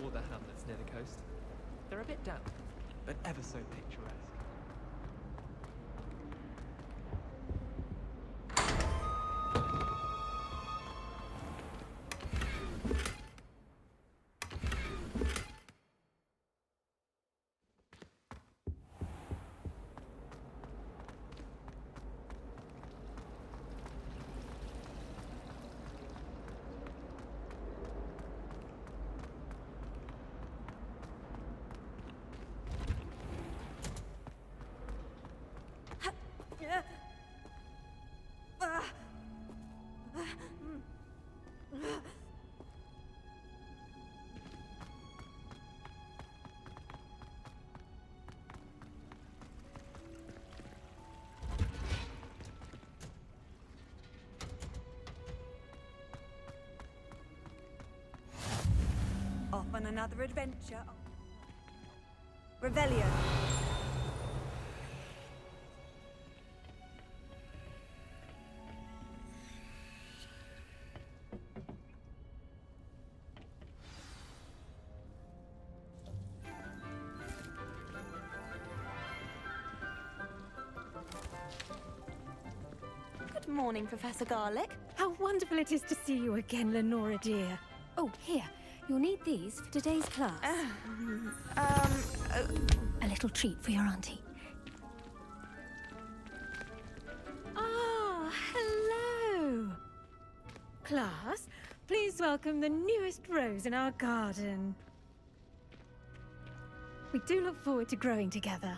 adore the hamlets near the coast. They're a bit damp, but ever so picturesque. Off on another adventure. Revelio. Good morning, Professor Garlick. How wonderful it is to see you again, Lenora dear. Oh, here. You'll need these for today's class. A little treat for your auntie. Ah, hello. Class, please welcome the newest rose in our garden. We do look forward to growing together.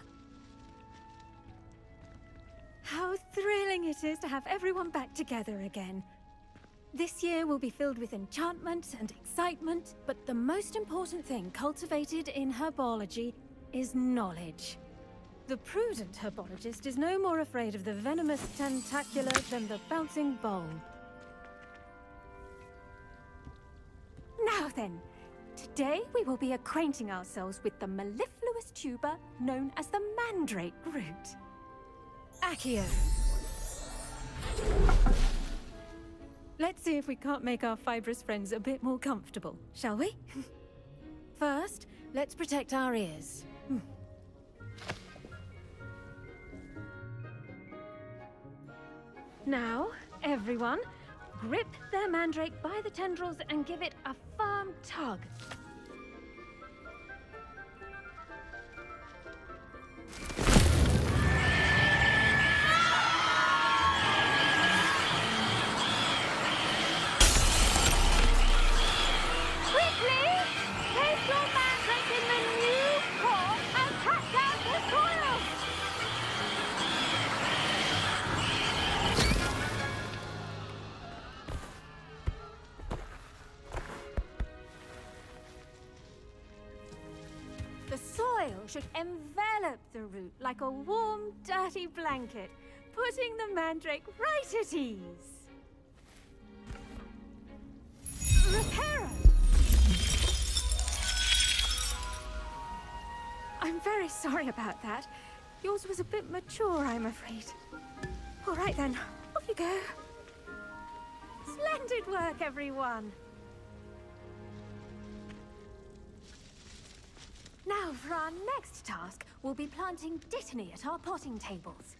How thrilling it is to have everyone back together again. This year will be filled with enchantment and excitement, but the most important thing cultivated in herbology is knowledge. The prudent herbologist is no more afraid of the venomous tentacular than the bouncing bulb. Now then, today we will be acquainting ourselves with the mellifluous tuber known as the mandrake root. Accio. Let's see if we can't make our fibrous friends a bit more comfortable, shall we? First, let's protect our ears. Now, everyone, grip their mandrake by the tendrils and give it a firm tug. Should envelop the root like a warm, dirty blanket, putting the mandrake right at ease. Reparo! I'm very sorry about that. Yours was a bit mature, I'm afraid. All right then, off you go. Splendid work, everyone. Now, for our next task, we'll be planting dittany at our potting tables.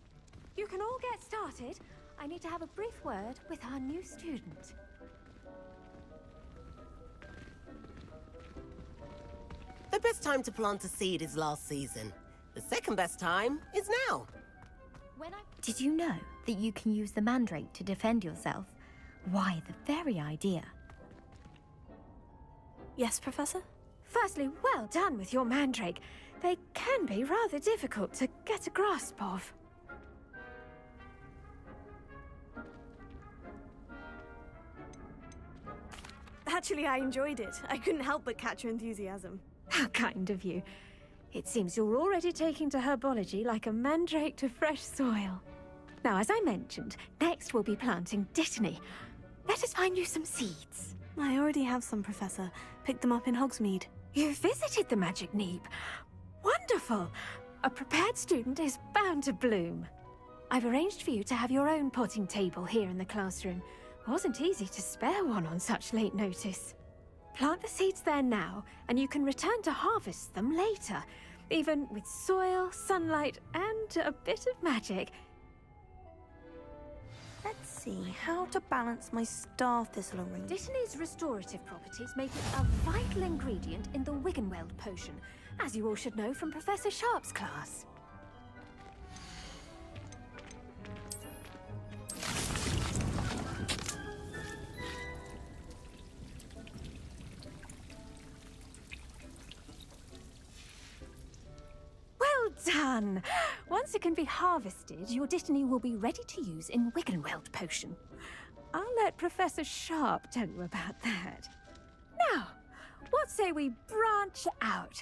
You can all get started. I need to have a brief word with our new student. The best time to plant a seed is last season. The second best time is now. Did you know that you can use the mandrake to defend yourself? Why, the very idea. Yes, Professor? Firstly, well done with your mandrake. They can be rather difficult to get a grasp of. Actually, I enjoyed it. I couldn't help but catch your enthusiasm. How kind of you. It seems you're already taking to herbology like a mandrake to fresh soil. Now, as I mentioned, next we'll be planting dittany. Let us find you some seeds. I already have some, Professor. Picked them up in Hogsmeade. You visited the Magic Neep. Wonderful! A prepared student is bound to bloom. I've arranged for you to have your own potting table here in the classroom. Wasn't easy to spare one on such late notice. Plant the seeds there now, and you can return to harvest them later, even with soil, sunlight, and a bit of magic. Let's see, how to balance my star thistle arrangement. Dittany's restorative properties make it a vital ingredient in the Wiggenweld potion, as you all should know from Professor Sharp's class. Well done! Once it can be harvested, your Dittany will be ready to use in Wiggenweld potion. I'll let Professor Sharp tell you about that. Now, what say we branch out?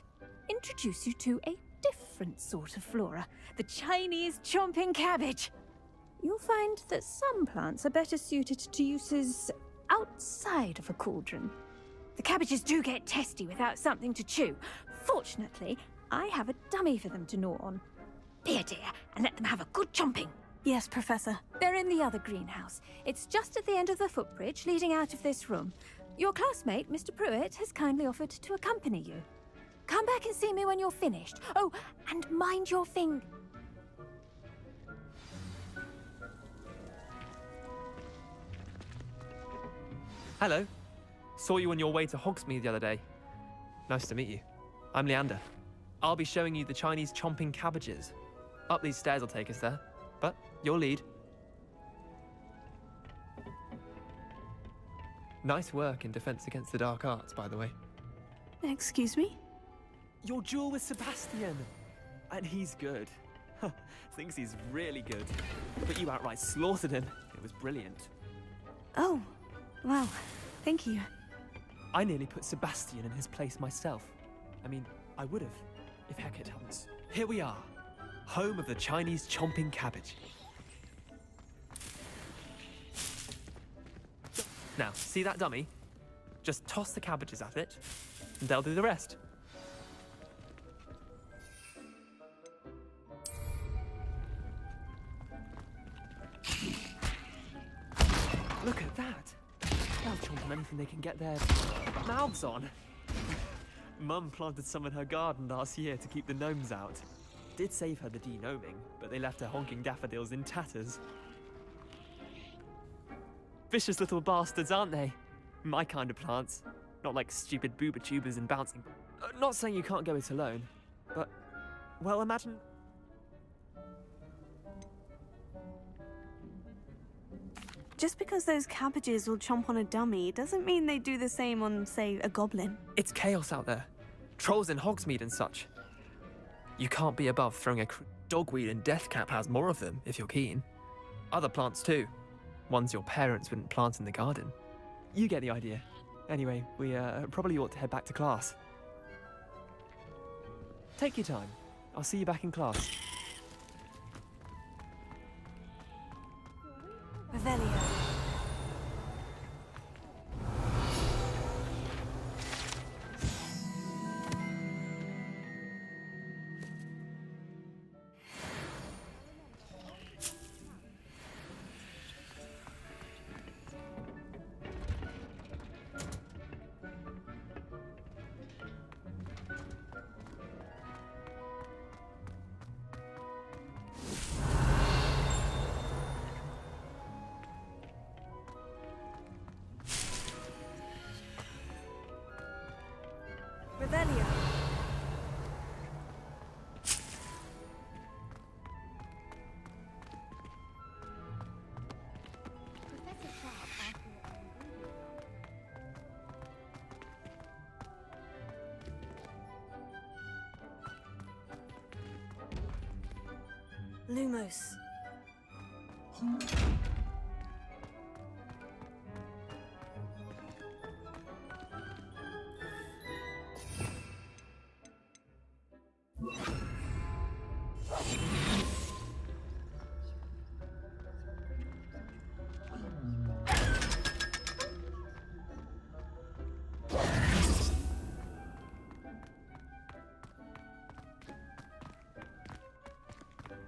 Introduce you to a different sort of flora, the Chinese chomping cabbage. You'll find that some plants are better suited to uses outside of a cauldron. The cabbages do get testy without something to chew. Fortunately, I have a dummy for them to gnaw on. Here, dear, and let them have a good chomping. Yes, Professor. They're in the other greenhouse. It's just at the end of the footbridge leading out of this room. Your classmate, Mr. Pruitt, has kindly offered to accompany you. Come back and see me when you're finished. Oh, and mind your finger. Hello. Saw you on your way to Hogsmeade the other day. Nice to meet you. I'm Leander. I'll be showing you the Chinese chomping cabbages. Up these stairs will take us there, but you'll lead. Nice work in Defense Against the Dark Arts, by the way. Excuse me? Your duel with Sebastian! And he's good. Thinks he's really good. But you outright slaughtered him. It was brilliant. Oh, well, thank you. I nearly put Sebastian in his place myself. I mean, I would have, if Hecate hadn't. Here we are, home of the Chinese chomping cabbage. Now, see that dummy? Just toss the cabbages at it, and they'll do the rest. Look at that! They'll chomp on anything they can get their mouths on. Mum planted some in her garden last year to keep the gnomes out. Did save her the de-gnoming, but they left her honking daffodils in tatters. Vicious little bastards, aren't they? My kind of plants. Not like stupid booba tubers and bouncing. Not saying you can't go it alone, but, well, imagine... Just because those cabbages will chomp on a dummy doesn't mean they do the same on, say, a goblin. It's chaos out there. Trolls in Hogsmeade and such. You can't be above throwing a dogweed, and Deathcap has more of them, if you're keen. Other plants too. Ones your parents wouldn't plant in the garden. You get the idea. Anyway, we probably ought to head back to class. Take your time. I'll see you back in class. Revelio. Revelio. Lumos.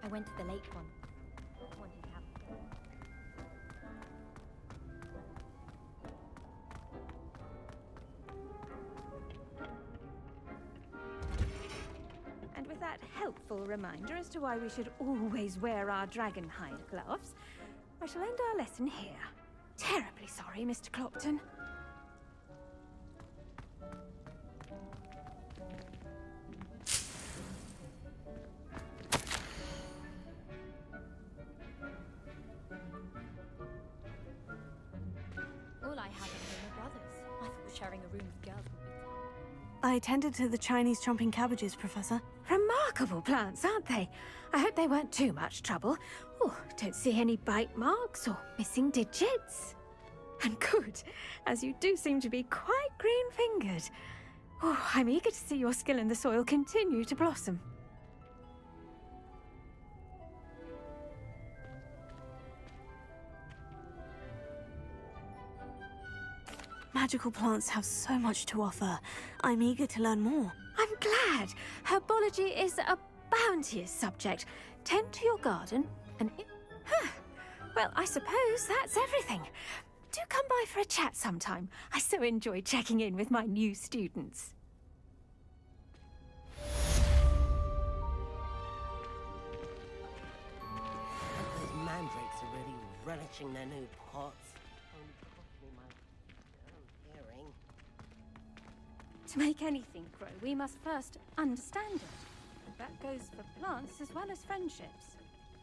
I went to the late one. Wanted to have that helpful reminder as to why we should always wear our dragon hide gloves, I shall end our lesson here. Terribly sorry, Mr. Clopton. All I have are my brothers. I thought sharing a room with girls would be I tended to the Chinese chomping cabbages, Professor. Remarkable plants, aren't they? I hope they weren't too much trouble. Oh, don't see any bite marks or missing digits. And good, as you do seem to be quite green-fingered. Oh, I'm eager to see your skill in the soil continue to blossom. Magical plants have so much to offer. I'm eager to learn more. I'm glad. Herbology is a bounteous subject. Tend to your garden and... Well, I suppose that's everything. Do come by for a chat sometime. I so enjoy checking in with my new students. Those mandrakes are really relishing their new pots. Only cost me my hearing. To make anything grow, we must first understand it. And that goes for plants as well as friendships.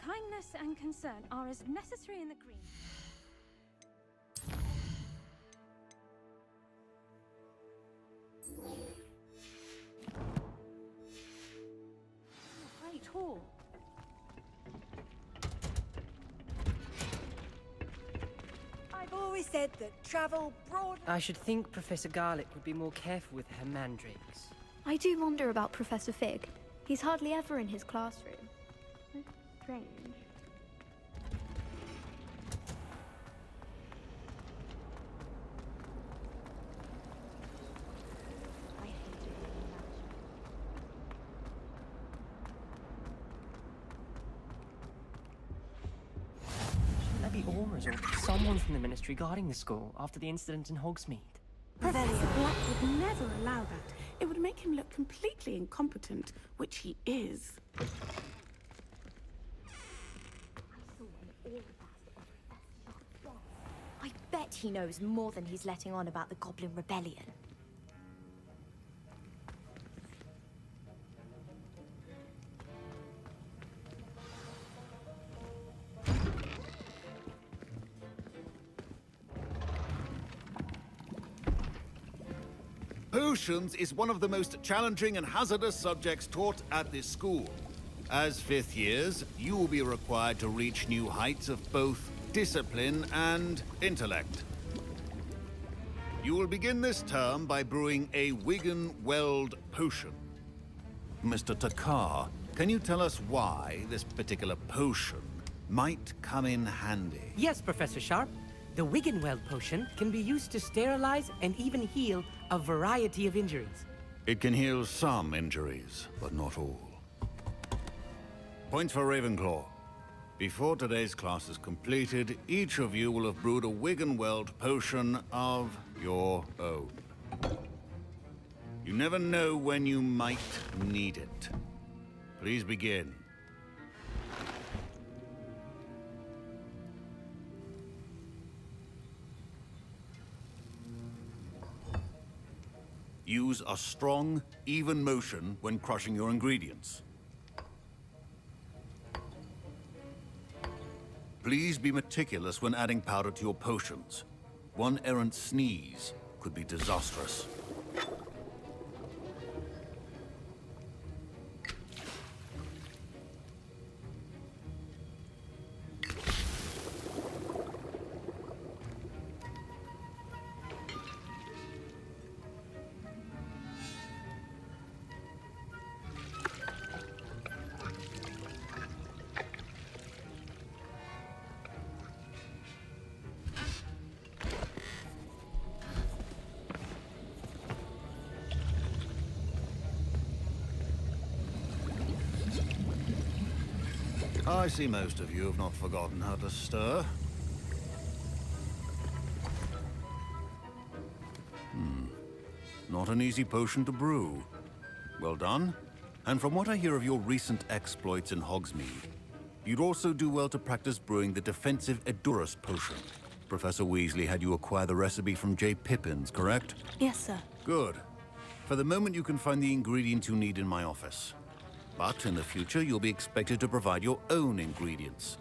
Kindness and concern are as necessary in the green. Great hall. I've always said that travel broad... I should think Professor Garlick would be more careful with her mandrakes. I do wonder about Professor Fig. He's hardly ever in his classroom. Strange. Shouldn't there be auras or someone from the Ministry guarding the school after the incident in Hogsmeade? Professor Black would never allow that. It would make him look completely incompetent, which he is. I bet he knows more than he's letting on about the Goblin Rebellion. Potions is one of the most challenging and hazardous subjects taught at this school. As fifth years, you will be required to reach new heights of both discipline and intellect. You will begin this term by brewing a Wigan-Weld potion. Mr. Takar, can you tell us why this particular potion might come in handy? Yes, Professor Sharp. The Wiggenweld potion can be used to sterilize and even heal a variety of injuries. It can heal some injuries, but not all. Points for Ravenclaw. Before today's class is completed, each of you will have brewed a Wiggenweld potion of your own. You never know when you might need it. Please begin. Use a strong, even motion when crushing your ingredients. Please be meticulous when adding powder to your potions. One errant sneeze could be disastrous. I see most of you have not forgotten how to stir. Not an easy potion to brew. Well done. And from what I hear of your recent exploits in Hogsmeade, you'd also do well to practice brewing the defensive Edurus potion. Professor Weasley had you acquire the recipe from J. Pippin's, correct? Yes, sir. Good. For the moment, you can find the ingredients you need in my office. But in the future, you'll be expected to provide your own ingredients.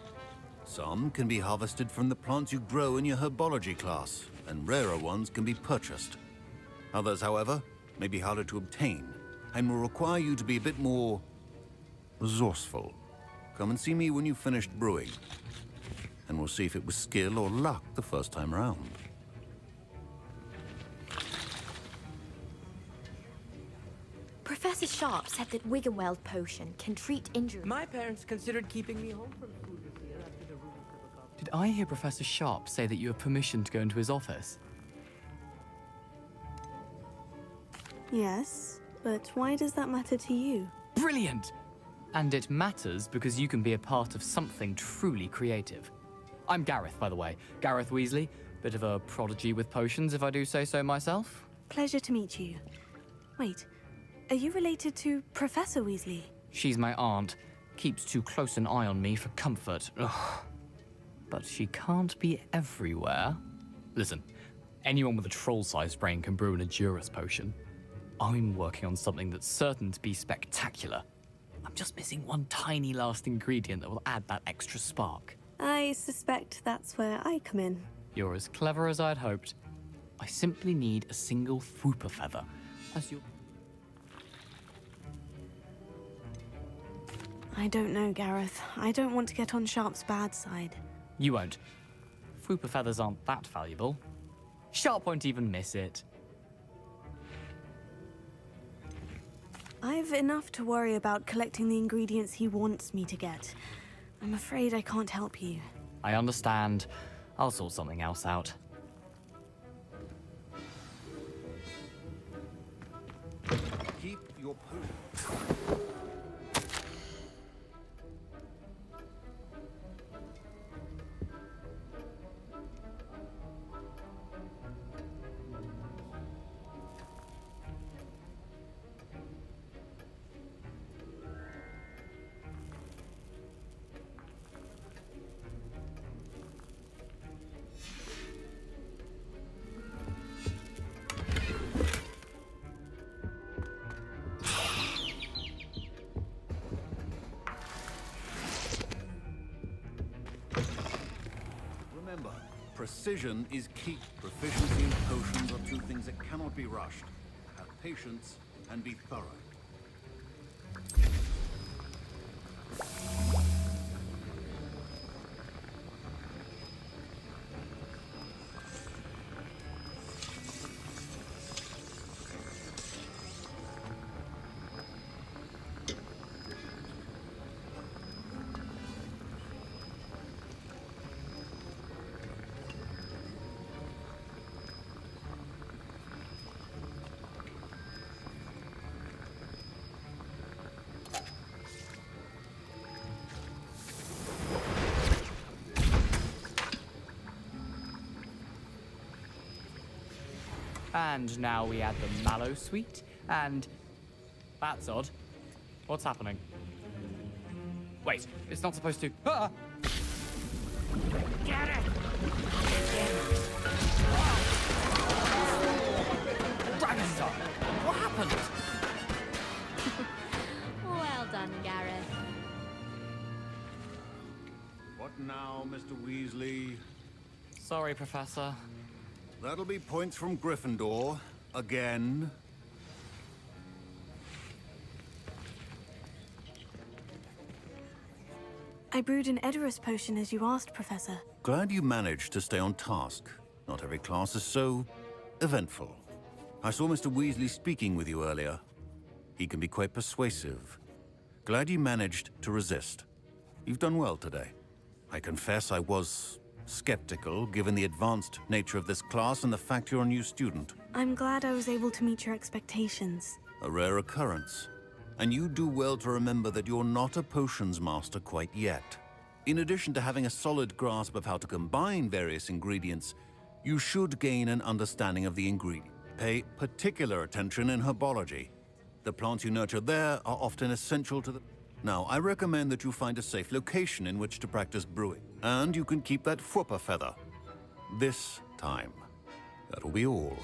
Some can be harvested from the plants you grow in your herbology class, and rarer ones can be purchased. Others, however, may be harder to obtain, and will require you to be a bit more resourceful. Come and see me when you've finished brewing, and we'll see if it was skill or luck the first time round. Professor Sharp said that Wiggenweld potion can treat injuries. My parents considered keeping me home from school this year after the rumor of a cop. Did I hear Professor Sharp say that you have permission to go into his office? Yes, but why does that matter to you? Brilliant! And it matters because you can be a part of something truly creative. I'm Gareth, by the way. Gareth Weasley. Bit of a prodigy with potions, if I do say so myself. Pleasure to meet you. Wait, are you related to Professor Weasley? She's my aunt. Keeps too close an eye on me for comfort. Ugh. But she can't be everywhere. Listen, anyone with a troll-sized brain can brew an Edurus potion. I'm working on something that's certain to be spectacular. I'm just missing one tiny last ingredient that will add that extra spark. I suspect that's where I come in. You're as clever as I'd hoped. I simply need a single Fwooper feather. As you... I don't know, Gareth. I don't want to get on Sharp's bad side. You won't. Fwooper feathers aren't that valuable. Sharp won't even miss it. I've enough to worry about collecting the ingredients he wants me to get. I'm afraid I can't help you. I understand. I'll sort something else out. Keep your potion. Remember, precision is key. Proficiency in potions are two things that cannot be rushed. Have patience and be thorough. And now we add the mallow sweet, and... That's odd. What's happening? Wait, it's not supposed to... Ah! Get it! Dragonstar! What happened? Well done, Gareth. What now, Mr. Weasley? Sorry, Professor. That'll be points from Gryffindor. Again. I brewed an Edurus potion as you asked, Professor. Glad you managed to stay on task. Not every class is so eventful. I saw Mr. Weasley speaking with you earlier. He can be quite persuasive. Glad you managed to resist. You've done well today. I confess I was skeptical, given the advanced nature of this class and the fact you're a new student. I'm glad I was able to meet your expectations. A rare occurrence. And you do well to remember that you're not a potions master quite yet. In addition to having a solid grasp of how to combine various ingredients, you should gain an understanding of the ingredient. Pay particular attention in herbology. The plants you nurture there are often essential to the... Now, I recommend that you find a safe location in which to practice brewing. And you can keep that Fwooper feather. This time. That'll be all.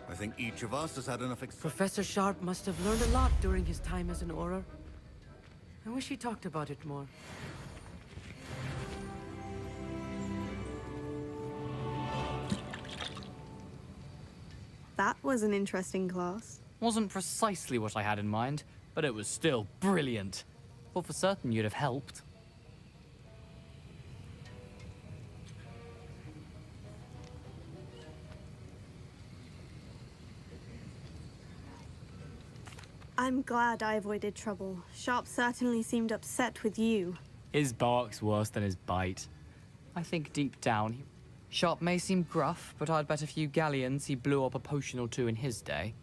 I think each of us has had enough Professor Sharp must have learned a lot during his time as an Auror. I wish he talked about it more. That was an interesting class. Wasn't precisely what I had in mind, but it was still brilliant. Thought for certain you'd have helped. I'm glad I avoided trouble. Sharp certainly seemed upset with you. His bark's worse than his bite. I think deep down, Sharp may seem gruff, but I'd bet a few galleons he blew up a potion or two in his day.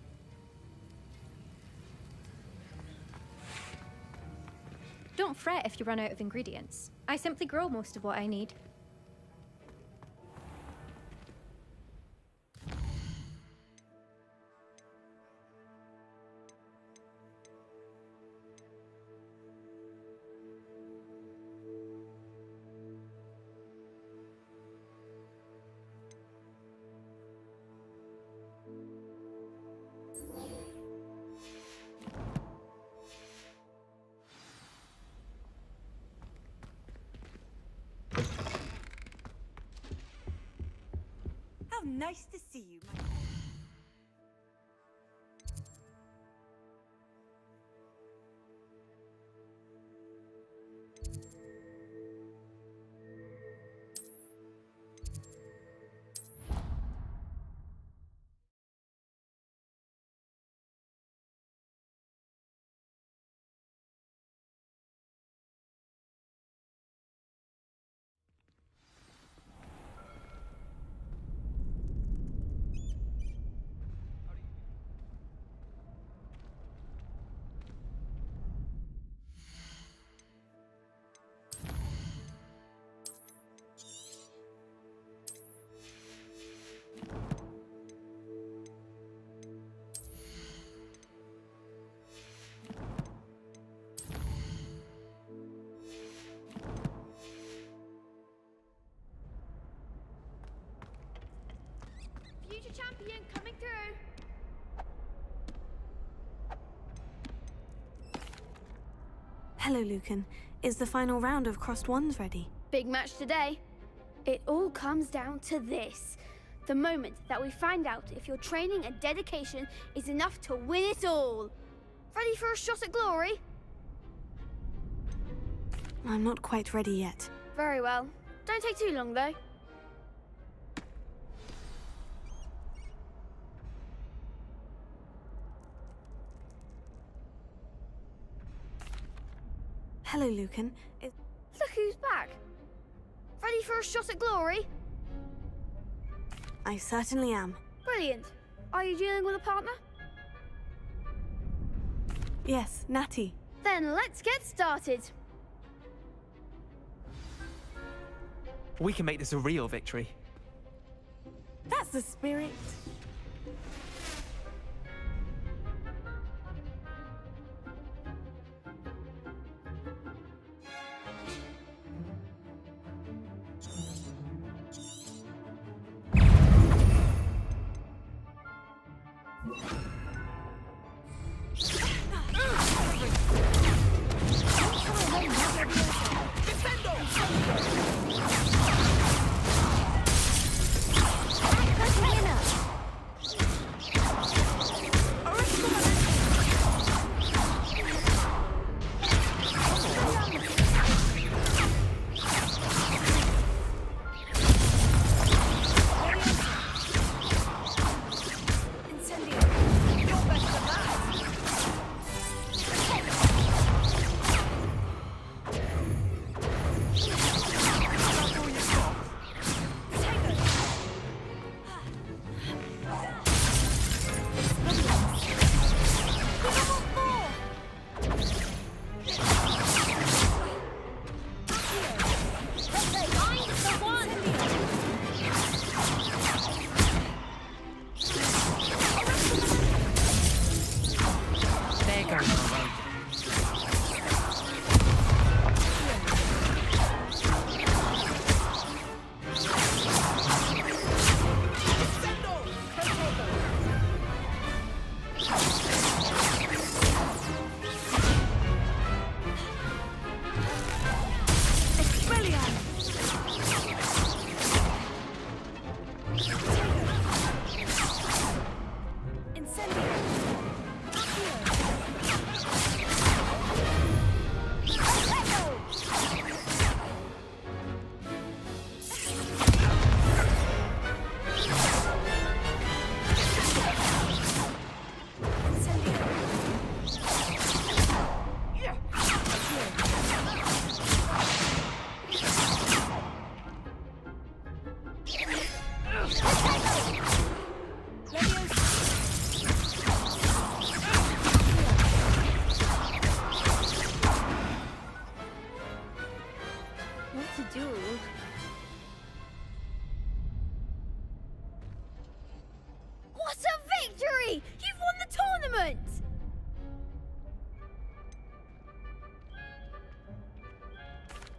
Don't fret if you run out of ingredients. I simply grow most of what I need. How nice to see you, my... Future champion coming through. Hello, Lucan. Is the final round of Crossed Ones ready? Big match today. It all comes down to this. The moment that we find out if your training and dedication is enough to win it all. Ready for a shot at glory? I'm not quite ready yet. Very well. Don't take too long, though. Hello, Lucan. Look who's back. Ready for a shot at glory? I certainly am. Brilliant. Are you dealing with a partner? Yes, Natty. Then let's get started. We can make this a real victory. That's the spirit.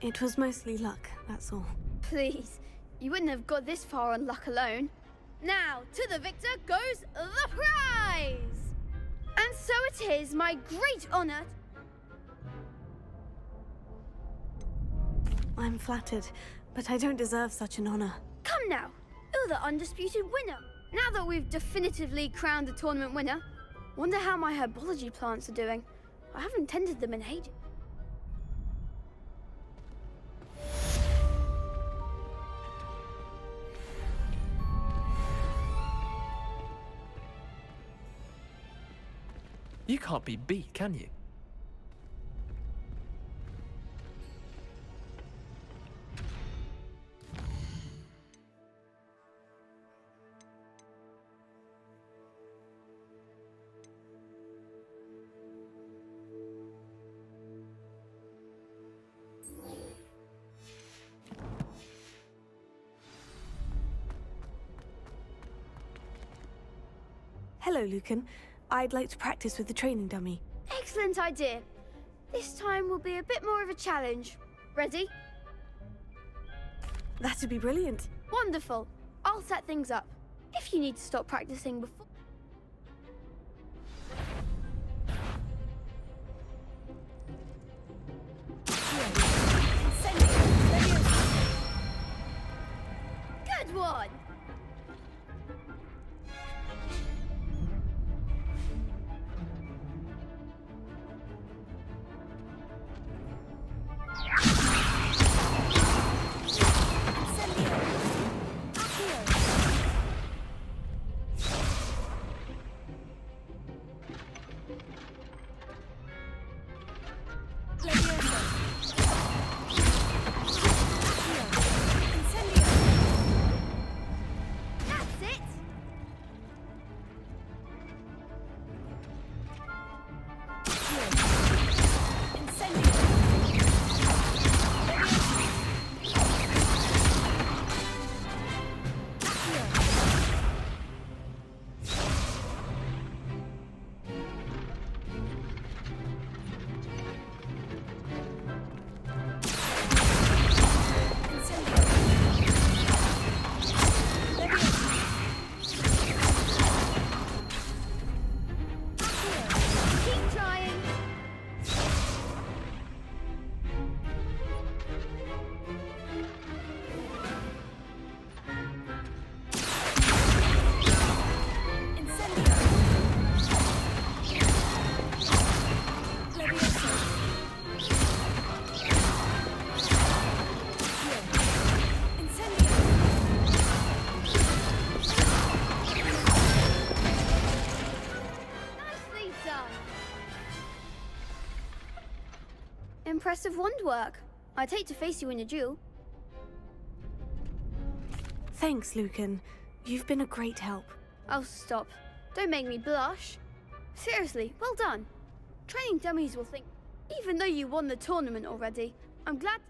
It was mostly luck, that's all. Please, you wouldn't have got this far on luck alone. Now, to the victor goes the prize! And so it is my great honor. I'm flattered, but I don't deserve such an honor. Come now, you're the undisputed winner. Now that we've definitively crowned the tournament winner, wonder how my herbology plants are doing. I haven't tended them in ages. You can't be beat, can you? Hello, Lucan. I'd like to practice with the training dummy. Excellent idea. This time will be a bit more of a challenge. Ready? That'd be brilliant. Wonderful. I'll set things up. If you need to stop practicing before... Good one! Impressive wand work. I'd hate to face you in a duel. Thanks, Lucan. You've been a great help. Oh, stop. Don't make me blush. Seriously, well done. Training dummies will think, even though you won the tournament already, I'm glad